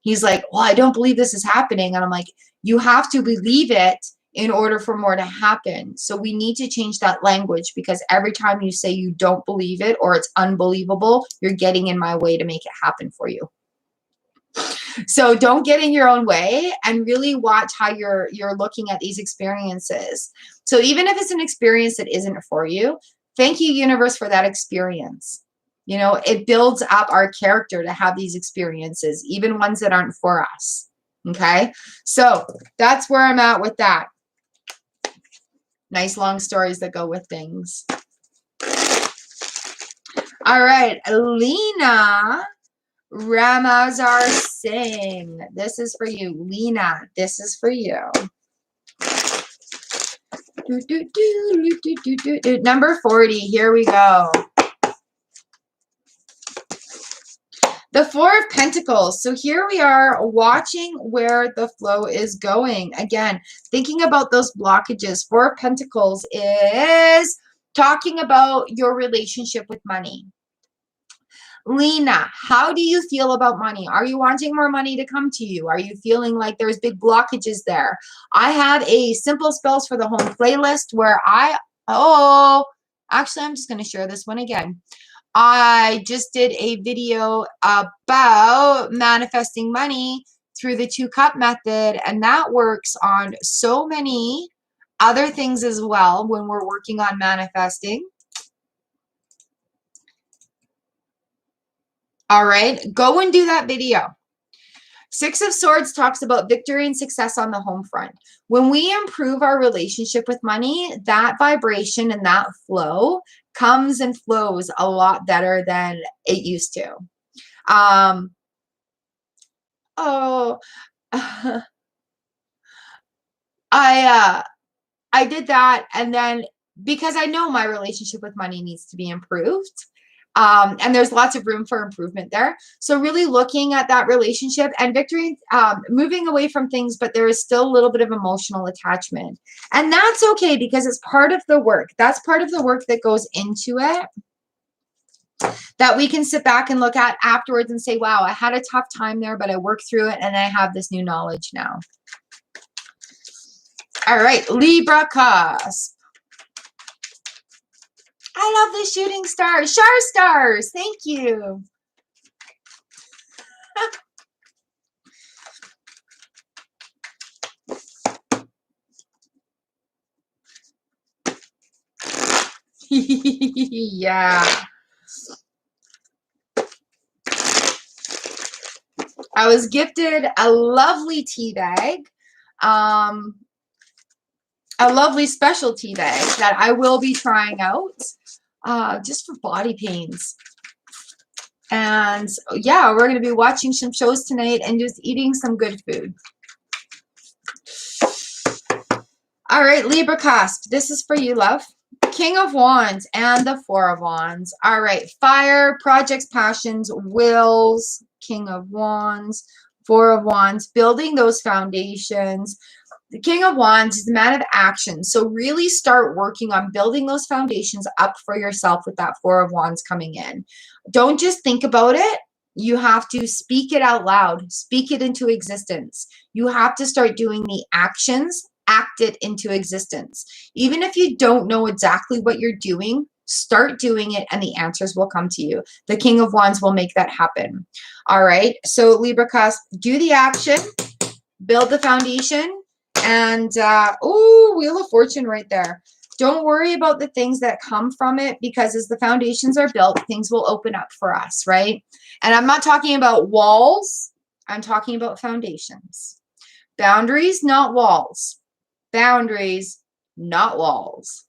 Speaker 1: He's like, well, I don't believe this is happening. And I'm like, you have to believe it in order for more to happen. So we need to change that language, because every time you say you don't believe it or it's unbelievable, you're getting in my way to make it happen for you. So don't get in your own way, and really watch how you're looking at these experiences. So even if it's an experience that isn't for you, thank you, universe, for that experience. You know, it builds up our character to have these experiences, even ones that aren't for us. Okay? So that's where I'm at with that. Nice long stories that go with things. All right, Lena Ramazar Singh. This is for you. Lena, this is for you. Number 40. Here we go. The Four of Pentacles. So here we are watching where the flow is going. Again, thinking about those blockages. Four of Pentacles is talking about your relationship with money. Lena, how do you feel about money? Are you wanting more money to come to you? Are you feeling like there's big blockages there? I have a simple spells for the home playlist where actually, I'm just going to share this one again. I just did a video about manifesting money through the 2-cup method, and that works on so many other things as well when we're working on manifesting. All right, go and do that video. Six of Swords talks about victory and success on the home front. When we improve our relationship with money, that vibration and that flow comes and flows a lot better than it used to. I did that, and then because I know my relationship with money needs to be improved, and there's lots of room for improvement there. So really looking at that relationship and victory, moving away from things, but there is still a little bit of emotional attachment. And that's okay, because it's part of the work. That's part of the work that goes into it, that we can sit back and look at afterwards and say, wow, I had a tough time there, but I worked through it and I have this new knowledge now. All right, Libra cusp. I love the shooting stars. Char stars. Thank you. Yeah. I was gifted a lovely tea bag. A lovely special tea bag that I will be trying out just for body pains. And yeah, we're going to be watching some shows tonight and just eating some good food. All right, Libra cusp. This is for you, love. King of Wands and the Four of Wands. All right, fire, projects, passions, wills. King of Wands, Four of Wands, building those foundations. The King of Wands is the man of action. So really start working on building those foundations up for yourself with that Four of Wands coming in. Don't just think about it. You have to speak it out loud. Speak it into existence. You have to start doing the actions. Act it into existence. Even if you don't know exactly what you're doing, Start doing it and the answers will come to you. The King of Wands will make that happen. All right. So Libra cusp, do the action, build the foundation, and oh, Wheel of Fortune right there. Don't worry about the things that come from it, because as the foundations are built, things will open up for us, right? And I'm not talking about walls. I'm talking about foundations. Boundaries, not walls. Boundaries, not walls.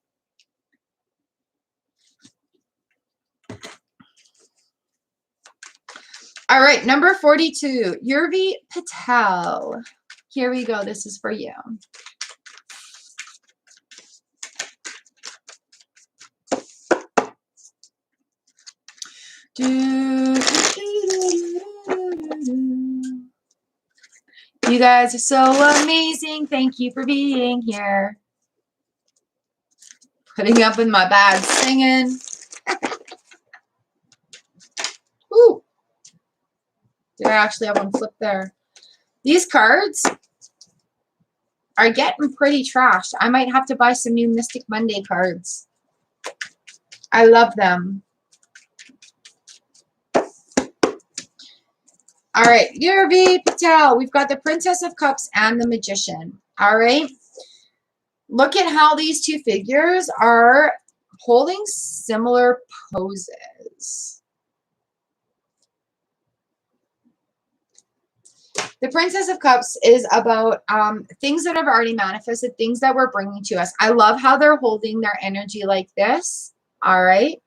Speaker 1: All right, number 42, Yurvi Patel. Here we go. This is for you. You guys are so amazing. Thank you for being here. Putting up with my bad singing. Ooh. Did I actually have one flip there? These cards are getting pretty trashed. I might have to buy some new Mystic Monday cards. I love them. All right, Yurvi Patel. We've got the Princess of Cups and the Magician. All right. Look at how these two figures are holding similar poses. The Princess of Cups is about things that have already manifested, things that we're bringing to us. I love how they're holding their energy like this. All right.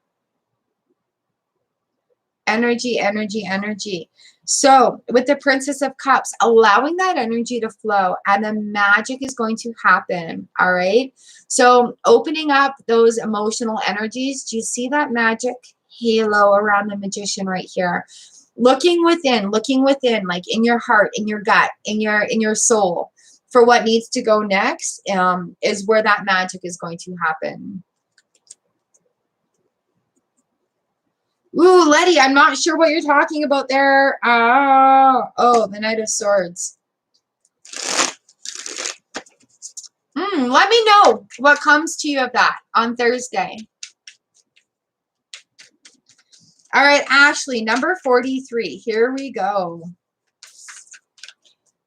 Speaker 1: Energy, energy, energy. So with the Princess of Cups, allowing that energy to flow, and the magic is going to happen. All right. So opening up those emotional energies. Do you see that magic halo around the Magician right here? Looking within, like in your heart, in your gut, in your soul, for what needs to go next, is where that magic is going to happen. Ooh, Letty, I'm not sure what you're talking about there. Oh, the Knight of Swords. Let me know what comes to you of that on Thursday. All right, Ashley, number 43. Here we go.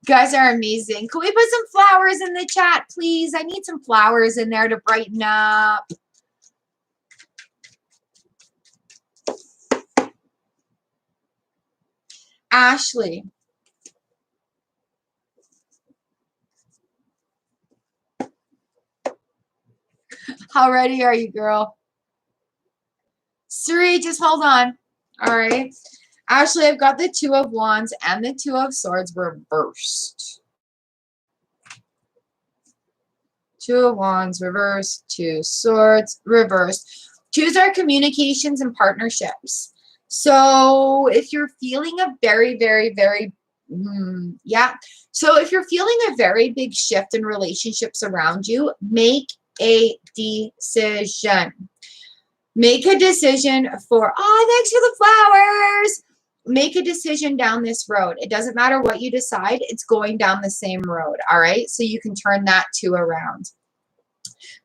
Speaker 1: You guys are amazing. Can we put some flowers in the chat, please? I need some flowers in there to brighten up. Ashley. How ready are you, girl? Suri, just hold on. All right. Ashley, I've got the Two of Wands and the Two of Swords reversed. Two of Wands reversed, Two Swords reversed. Twos are communications and partnerships. So if you're feeling a very, very, very, yeah. So if you're feeling a very big shift in relationships around you, make a decision. Make a decision for, thanks for the flowers. Make a decision down this road. It doesn't matter what you decide. It's going down the same road. All right. So you can turn that two around.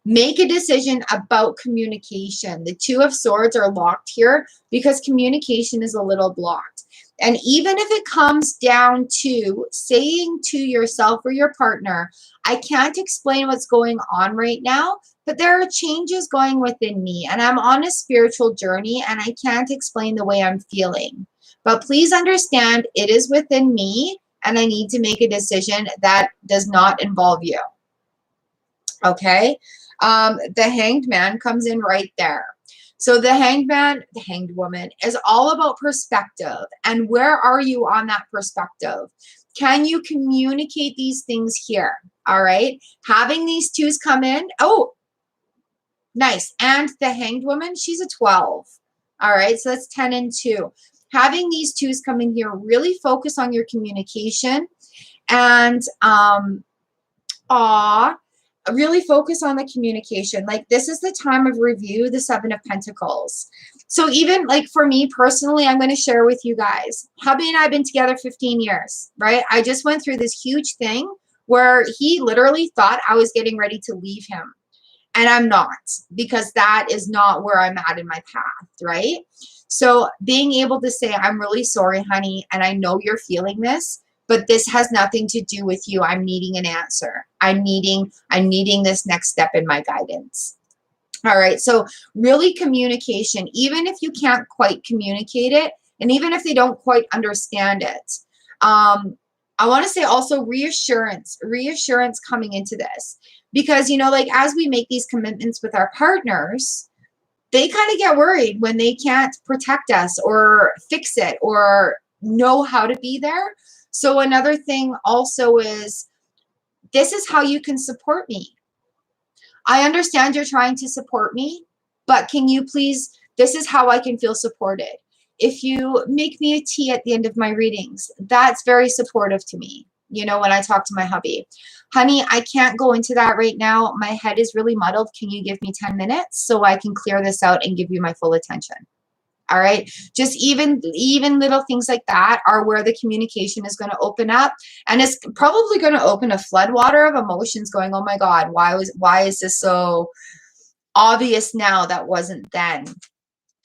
Speaker 1: Make a decision about communication. The Two of Swords are locked here because communication is a little blocked. And even if it comes down to saying to yourself or your partner, I can't explain what's going on right now, but there are changes going within me and I'm on a spiritual journey and I can't explain the way I'm feeling. But please understand it is within me and I need to make a decision that does not involve you. Okay. The Hanged Man comes in right there. So the Hanged Man, the Hanged Woman is all about perspective. And where are you on that perspective? Can you communicate these things here? All right. Having these twos come in. Oh, nice. And the Hanged Woman, she's a 12. All right. So that's 10 and 2. Having these twos come in here, really focus on your communication and, really focus on the communication. Like this is the time of review, the Seven of Pentacles. So even like for me personally, I'm going to share with you guys, hubby and I have been together 15 years, right? I just went through this huge thing where he literally thought I was getting ready to leave him. And I'm not, because that is not where I'm at in my path, right? So being able to say, I'm really sorry, honey, and I know you're feeling this, but this has nothing to do with you. I'm needing an answer. I'm needing this next step in my guidance. All right. So really communication, even if you can't quite communicate it, and even if they don't quite understand it, I want to say also reassurance coming into this, because, like, as we make these commitments with our partners, they kind of get worried when they can't protect us or fix it or know how to be there. So another thing also is, this is how you can support me. I understand you're trying to support me, but can you please, this is how I can feel supported. If you make me a tea at the end of my readings, that's very supportive to me. When I talk to my hubby, honey, I can't go into that right now. My head is really muddled. Can you give me 10 minutes so I can clear this out and give you my full attention? All right. Just even little things like that are where the communication is going to open up, and it's probably going to open a floodwater of emotions going, oh my God, why is this so obvious now that wasn't then?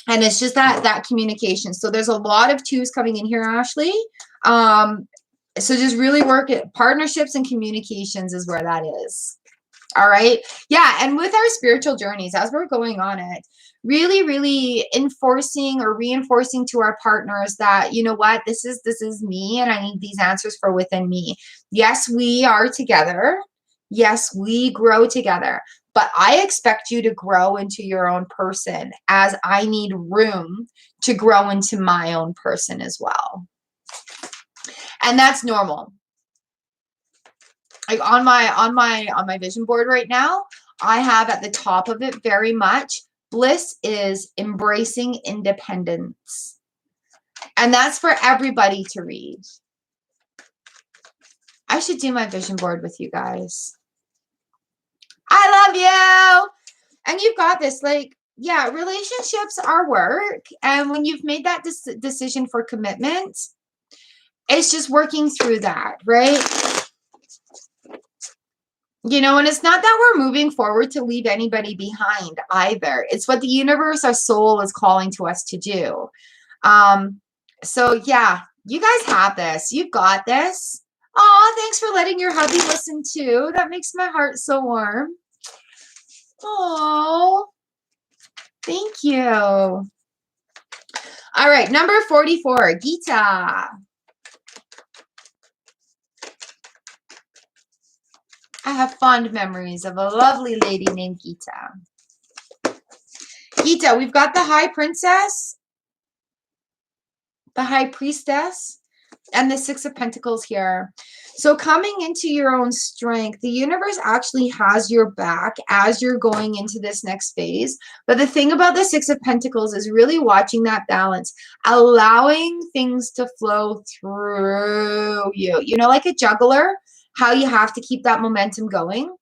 Speaker 1: And it's just that communication. So there's a lot of twos coming in here, Ashley. So just really work at partnerships and communications is where that is. All right. Yeah. And with our spiritual journeys, as we're going on it, really, really enforcing or reinforcing to our partners that, you know what, this is me, and I need these answers for within me. Yes, we are together. Yes, we grow together, but I expect you to grow into your own person, as I need room to grow into my own person as well. And that's normal. Like on my vision board right now, I have at the top of it very much, bliss is embracing independence. And that's for everybody to read. I should do my vision board with you guys. I love you. And you've got this. Like, yeah, relationships are work. And when you've made that decision for commitment, it's just working through that, right? And it's not that we're moving forward to leave anybody behind either. It's what the universe, our soul, is calling to us to do. So yeah, you guys have this. You've got this. Oh, thanks for letting your hubby listen too. That makes my heart so warm. Oh, thank you. All right, number 44, Gita. I have fond memories of a lovely lady named Gita. Gita, we've got the High Princess, the High Priestess, and the Six of Pentacles here. So coming into your own strength, the universe actually has your back as you're going into this next phase. But the thing about the Six of Pentacles is really watching that balance, allowing things to flow through you. Like a juggler, how you have to keep that momentum going.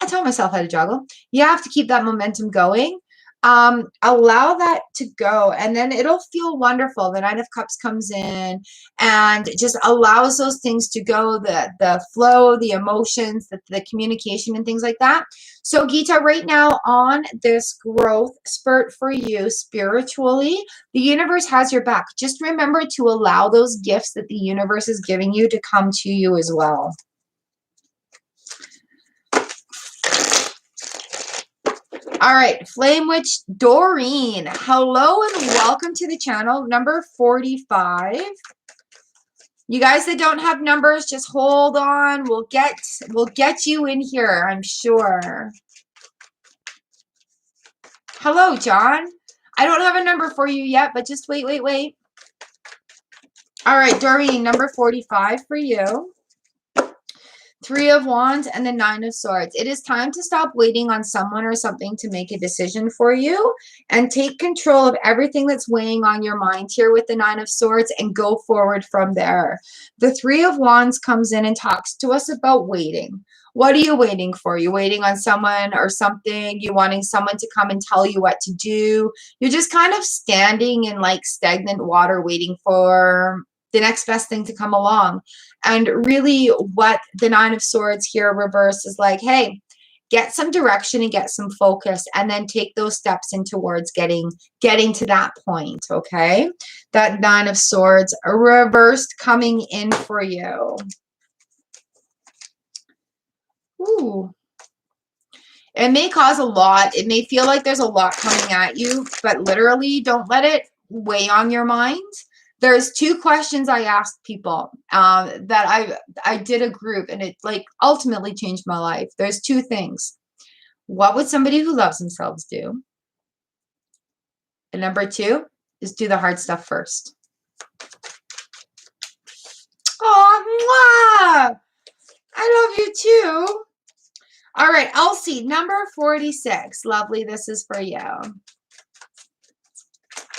Speaker 1: I tell myself how to juggle. You have to keep that momentum going. Allow that to go, and then it'll feel wonderful. The Nine of Cups comes in and just allows those things to go, the flow, the emotions, the communication and things like that. So Gita, right now on this growth spurt for you spiritually, the universe has your back. Just remember to allow those gifts that the universe is giving you to come to you as well. All right, Flame Witch Doreen. Hello and welcome to the channel, number 45. You guys that don't have numbers, just hold on. We'll get you in here, I'm sure. Hello, John. I don't have a number for you yet, but just wait. All right, Doreen, number 45 for you. Three of Wands and the Nine of Swords. It is time to stop waiting on someone or something to make a decision for you and take control of everything that's weighing on your mind here with the Nine of Swords and go forward from there. The Three of Wands comes in and talks to us about waiting. What are you waiting for? You waiting on someone or something? You wanting someone to come and tell you what to do? You're just kind of standing in like stagnant water waiting for the next best thing to come along. And really what the Nine of Swords here reverse is like, hey, get some direction and get some focus, and then take those steps in towards getting to that point, okay? That Nine of Swords reversed coming in for you. Ooh. It may cause a lot. It may feel like there's a lot coming at you, but literally don't let it weigh on your mind. There's 2 questions I asked people that I did a group, and it like ultimately changed my life. There's 2 things. What would somebody who loves themselves do? And number 2 is do the hard stuff first. Oh, I love you too. All right, Elsie, number 46. Lovely, this is for you.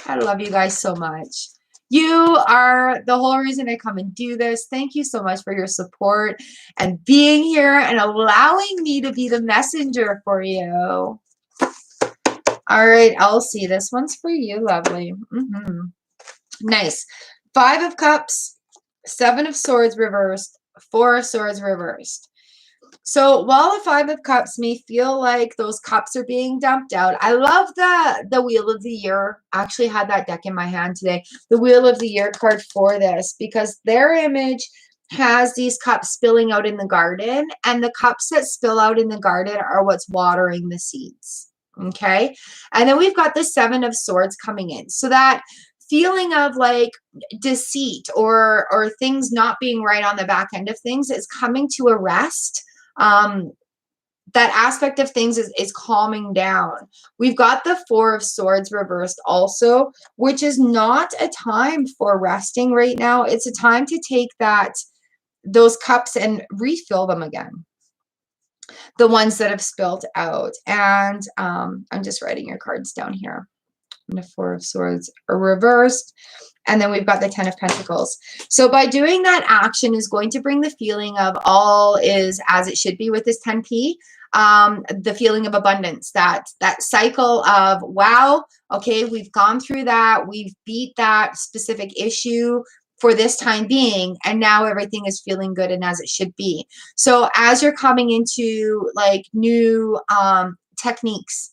Speaker 1: I love you guys so much. You are the whole reason I come and do this. Thank you so much for your support and being here and allowing me to be the messenger for you. All right, Elsie, this one's for you, lovely. Nice. 5 of Cups, 7 of Swords reversed, 4 of Swords reversed. So while the 5 of Cups may feel like those cups are being dumped out, I love the Wheel of the Year. I actually had that deck in my hand today. The Wheel of the Year card for this, because their image has these cups spilling out in the garden, and the cups that spill out in the garden are what's watering the seeds. Okay. And then we've got the 7 of Swords coming in. So that feeling of like deceit or things not being right on the back end of things is coming to a rest. That aspect of things is calming down. We've got the 4 of Swords reversed also, which is not a time for resting right now. It's a time to take those cups and refill them again. The ones that have spilled out. And I'm just writing your cards down here. And the 4 of Swords are reversed. And then we've got the 10 of Pentacles. So by doing that action is going to bring the feeling of all is as it should be with this 10p. The feeling of abundance, that cycle of, wow, okay, we've gone through that. We've beat that specific issue for this time being, and now everything is feeling good and as it should be. So as you're coming into like new techniques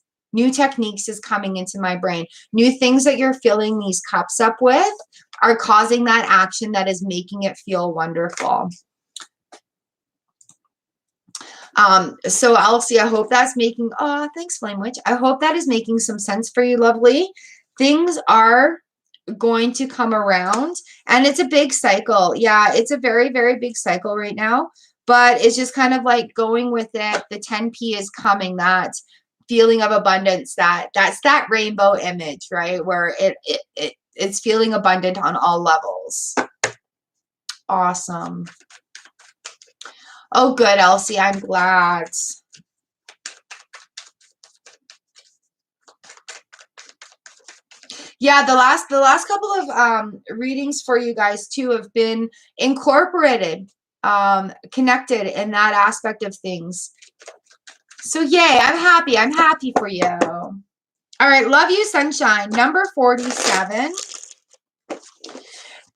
Speaker 1: is coming into my brain. New things that you're filling these cups up with are causing that action that is making it feel wonderful. So Elsie, I hope that's making, oh, thanks Flame Witch. I hope that is making some sense for you, lovely. Things are going to come around, and it's a big cycle. Yeah, it's a very, very big cycle right now, but it's just kind of like going with it. The 10p is coming, that feeling of abundance, that's that rainbow image, right? Where it's feeling abundant on all levels. Awesome. Oh, good, Elsie. I'm glad. Yeah, the last couple of readings for you guys too have been incorporated, connected in that aspect of things. So yay, I'm happy. I'm happy for you. All right, love you, Sunshine. Number 47.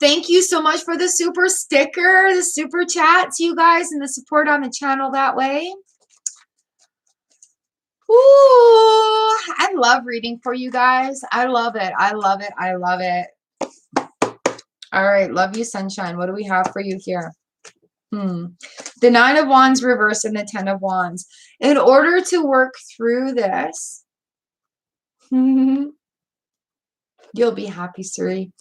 Speaker 1: Thank you so much for the super sticker, the super chats, you guys, and the support on the channel that way. Ooh, I love reading for you guys. I love it. I love it. I love it. All right, love you, Sunshine. What do we have for you here? The 9 of Wands reversed and the 10 of Wands. In order to work through this, you'll be happy, Suri.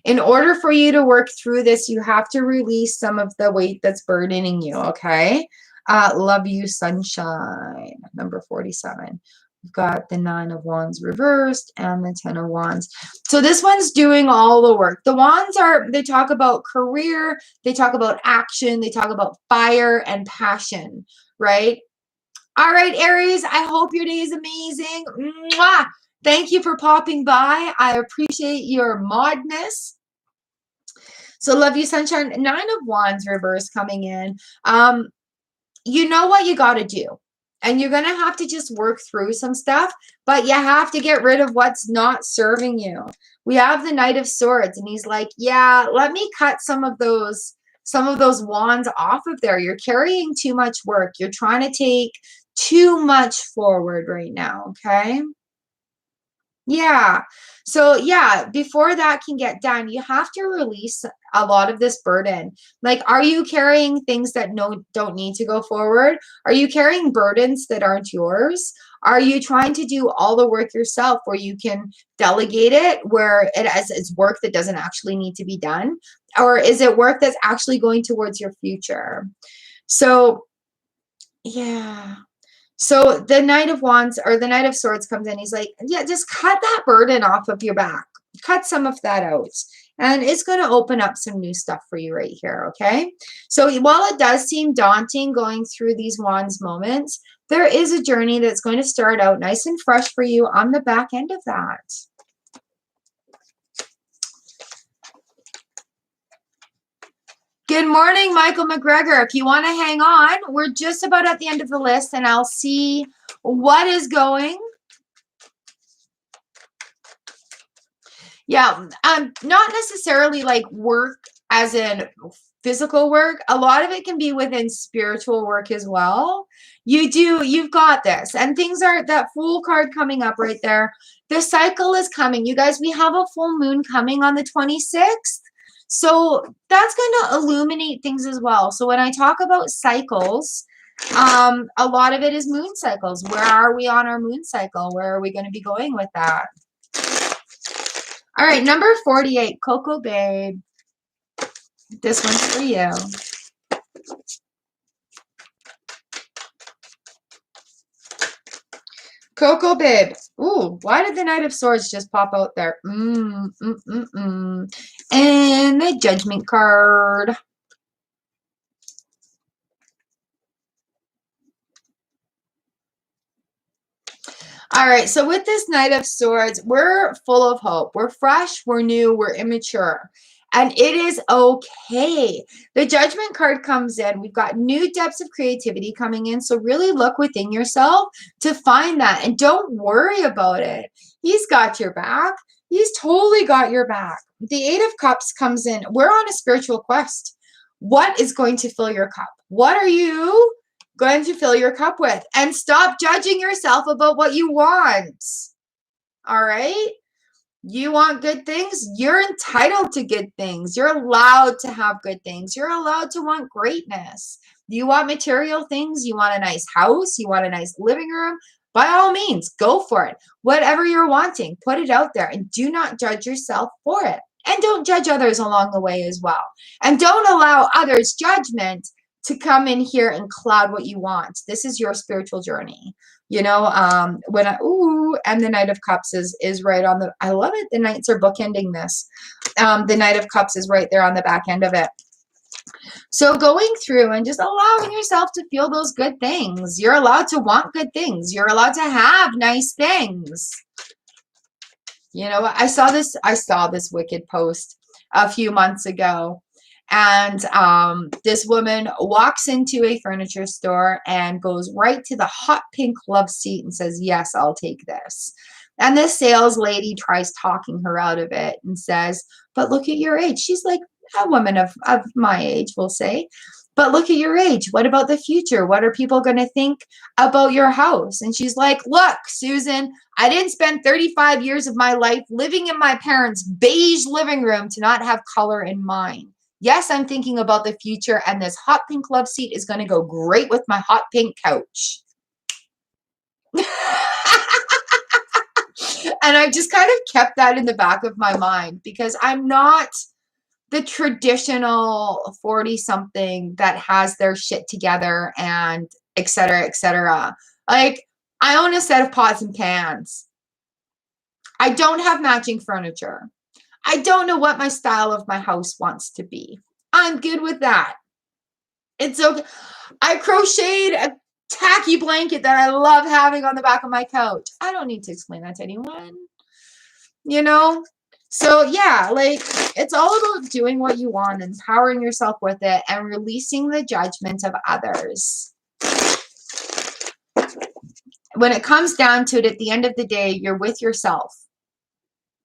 Speaker 1: In order for you to work through this, you have to release some of the weight that's burdening you, okay? Love you, Sunshine. Number 47. We've got the 9 of Wands reversed and the 10 of Wands. So this one's doing all the work. The Wands they talk about career, they talk about action, they talk about fire and passion, right? All right, Aries, I hope your day is amazing. Mwah! Thank you for popping by. I appreciate your modness. So love you, Sunshine. 9 of Wands reverse coming in. You know what you got to do. And you're going to have to just work through some stuff, but you have to get rid of what's not serving you. We have the Knight of Swords, and he's like, yeah, let me cut some of those wands off of there. You're carrying too much work. You're trying to take too much forward right now, okay? Yeah. So yeah, before that can get done, you have to release a lot of this burden. Like, are you carrying things that don't need to go forward? Are you carrying burdens that aren't yours? Are you trying to do all the work yourself where you can delegate it, where it's work that doesn't actually need to be done? Or is it work that's actually going towards your future? So yeah. So the Knight of Wands or the Knight of Swords comes in. He's like, yeah, just cut that burden off of your back. Cut some of that out. And it's going to open up some new stuff for you right here, okay? So while it does seem daunting going through these Wands moments, there is a journey that's going to start out nice and fresh for you on the back end of that. Good morning, Michael McGregor. If you want to hang on, we're just about at the end of the list, and I'll see what is going. Yeah, not necessarily like work as in physical work. A lot of it can be within spiritual work as well. You've got this. And things are, that Fool card coming up right there. The cycle is coming. You guys, we have a full moon coming on the 26th. So that's going to illuminate things as well. So when I talk about cycles, a lot of it is moon cycles. Where are we on our moon cycle? Where are we going to be going with that? All right, number 48, Coco Babe. This one's for you. Coco Babe. Ooh, why did the Knight of Swords just pop out there? And the Judgment card. All right, so with this Knight of Swords, we're full of hope. We're fresh, we're new, we're immature. And it is okay. The Judgment card comes in. We've got new depths of creativity coming in. So really look within yourself to find that. And don't worry about it. He's got your back. He's totally got your back. The Eight of Cups comes in. We're on a spiritual quest. What is going to fill your cup? What are you going to fill your cup with? And stop judging yourself about what you want. All right? You want good things? You're entitled to good things. You're allowed to have good things. You're allowed to want greatness. You want material things? You want a nice house? You want a nice living room? By all means, go for it. Whatever you're wanting, put it out there and do not judge yourself for it. And don't judge others along the way as well. And don't allow others' judgment to come in here and cloud what you want. This is your spiritual journey. You know, and the Knight of Cups is right on the, I love it. The Knights are bookending this. The Knight of Cups is right there on the back end of it. So going through and just allowing yourself to feel those good things. You're allowed to want good things. You're allowed to have nice things. You know, I saw this wicked post a few months ago. And this woman walks into a furniture store and goes right to the hot pink love seat and says, yes, I'll take this. And this sales lady tries talking her out of it and says, but look at your age. She's like a woman of my age, we'll say. But look at your age. What about the future? What are people going to think about your house? And she's like, look, Susan, I didn't spend 35 years of my life living in my parents' beige living room to not have color in mine. Yes, I'm thinking about the future, and this hot pink love seat is going to go great with my hot pink couch. And I just kind of kept that in the back of my mind because I'm not the traditional 40-something that has their shit together and et cetera, et cetera. Like, I own a set of pots and pans. I don't have matching furniture. I don't know what my style of my house wants to be. I'm good with that. It's okay. I crocheted a tacky blanket that I love having on the back of my couch. I don't need to explain that to anyone. You know? So yeah, like, it's all about doing what you want, empowering yourself with it, and releasing the judgment of others. When it comes down to it, at the end of the day, you're with yourself.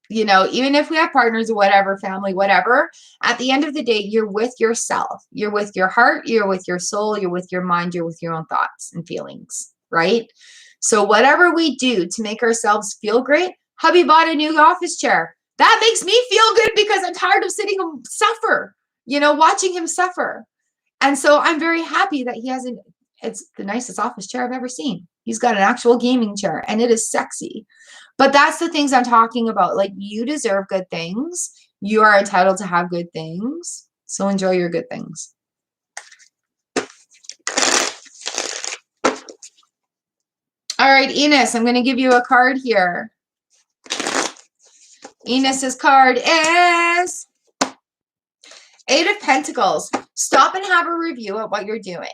Speaker 1: You know, even if we have partners or whatever, family, whatever, at the end of the day, you're with yourself. You're with your heart, you're with your soul, you're with your mind, you're with your own thoughts and feelings. right? So whatever we do to make ourselves feel great, hubby bought a new office chair. That makes me feel good because I'm tired of sitting him suffer, watching him suffer. And so I'm very happy that he hasn't, it's the nicest office chair I've ever seen. He's got an actual gaming chair and it is sexy. But that's the things I'm talking about. Like, you deserve good things. You are entitled to have good things. So enjoy your good things. All right, Enos, I'm going to give you a card here. Enos's card is Eight of Pentacles. Stop and have a review of what you're doing.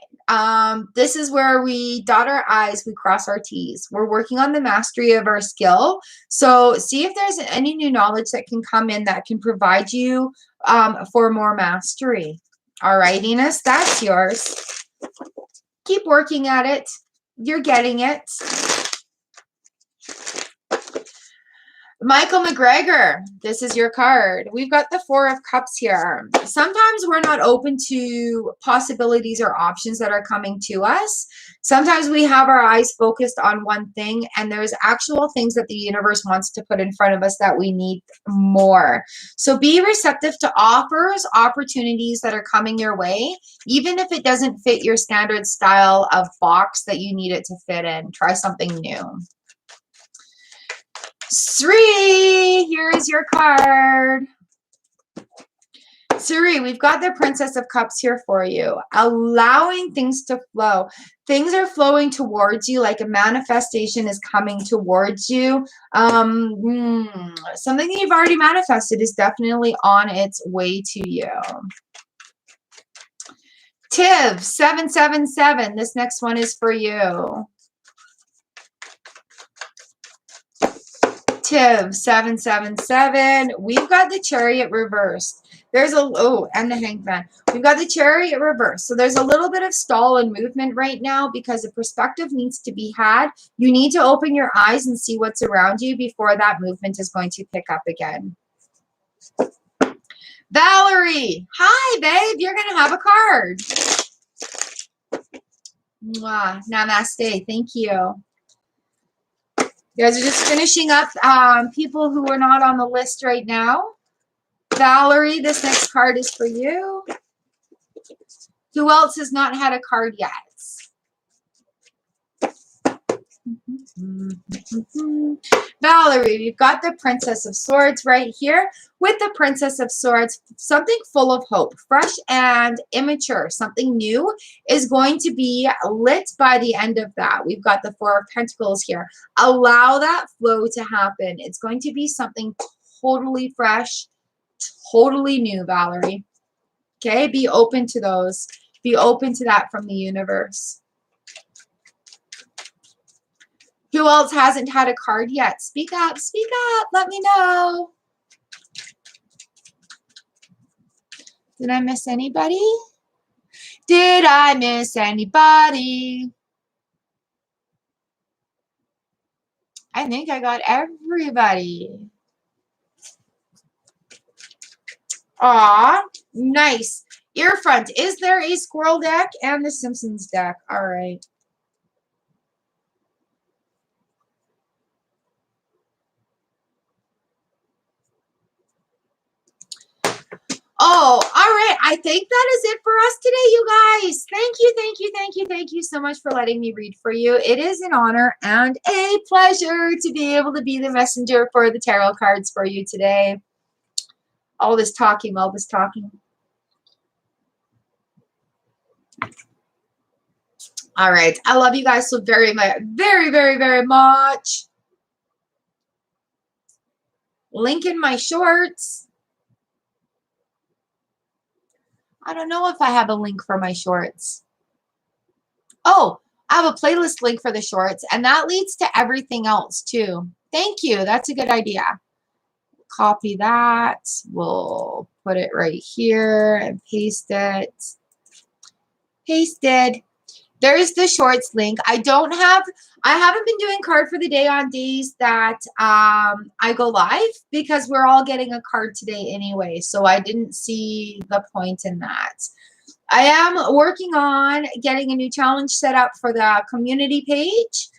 Speaker 1: This is where we dot our I's, we cross our T's. We're working on the mastery of our skill. So see if there's any new knowledge that can come in that can provide you for more mastery. All right, Enos, that's yours. Keep working at it. You're getting it. Michael McGregor, this is your card. We've got the Four of Cups here. Sometimes we're not open to possibilities or options that are coming to us. Sometimes we have our eyes focused on one thing, and there's actual things that the universe wants to put in front of us that we need more. So be receptive to offers, opportunities that are coming your way, even if it doesn't fit your standard style of box that you need it to fit in. Try something new. Sri, here is your card. Sri, we've got the Princess of Cups here for you. Allowing things to flow. Things are flowing towards you, like a manifestation is coming towards you. Something that you've already manifested is definitely on its way to you. Tiv, 777. This next one is for you. Tiv, 777. We've got the Chariot reversed. There's and the Hangman. We've got the Chariot reversed. So there's a little bit of stall and movement right now because the perspective needs to be had. You need to open your eyes and see what's around you before that movement is going to pick up again. Valerie, hi, babe. You're going to have a card. Mwah. Namaste. Thank you. You guys are just finishing up people who are not on the list right now. Valerie, this next card is for you. Who else has not had a card yet? Valerie, we've got the Princess of Swords right here. With the Princess of Swords, something full of hope, fresh and immature, something new is going to be lit by the end of that. We've got the Four of Pentacles here. Allow that flow to happen. It's going to be something totally fresh, totally new, Valerie. Okay, be open to those. Be open to that from the universe. Who else hasn't had a card yet? Speak up, let me know. Did I miss anybody? Did I miss anybody? I think I got everybody. Aw, nice. Earfront. Is there a Squirrel deck and the Simpsons deck? All right. Oh, all right. I think that is it for us today, you guys. Thank you so much for letting me read for you. It is an honor and a pleasure to be able to be the messenger for the tarot cards for you today. All this talking. All right. I love you guys so very much. Very much. Link in my shorts. I don't know if I have a link for my shorts. Oh, I have a playlist link for the shorts, and that leads to everything else too. Thank you. That's a good idea. Copy that. We'll put it right here and paste it. Pasted. There's the shorts link. I haven't been doing card for the day on days that I go live because we're all getting a card today anyway. So I didn't see the point in that. I am working on getting a new challenge set up for the community page.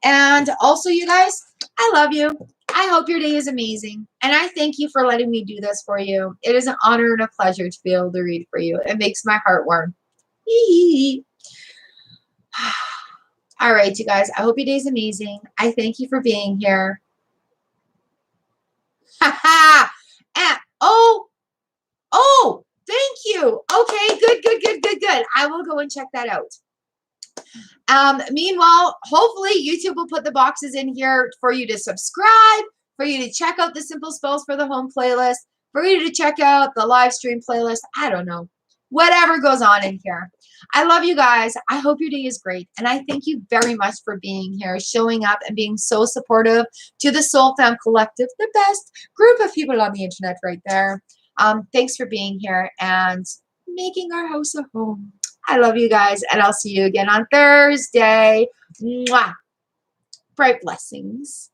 Speaker 1: And also, you guys, I love you. I hope your day is amazing. And I thank you for letting me do this for you. It is an honor and a pleasure to be able to read for you. It makes my heart warm. All right, you guys, I hope your day is amazing. I thank you for being here. Oh, thank you. Okay, good. I will go and check that out. Meanwhile, hopefully YouTube will put the boxes in here for you to subscribe, for you to check out the Simple Spells for the Home playlist, for you to check out the live stream playlist. I don't know. Whatever goes on in here. I love you guys. I hope your day is great. And I thank you very much for being here, showing up, and being so supportive to the Soul Fam Collective, the best group of people on the internet right there. Thanks for being here and making our house a home. I love you guys, and I'll see you again on Thursday. Mwah. Bright blessings.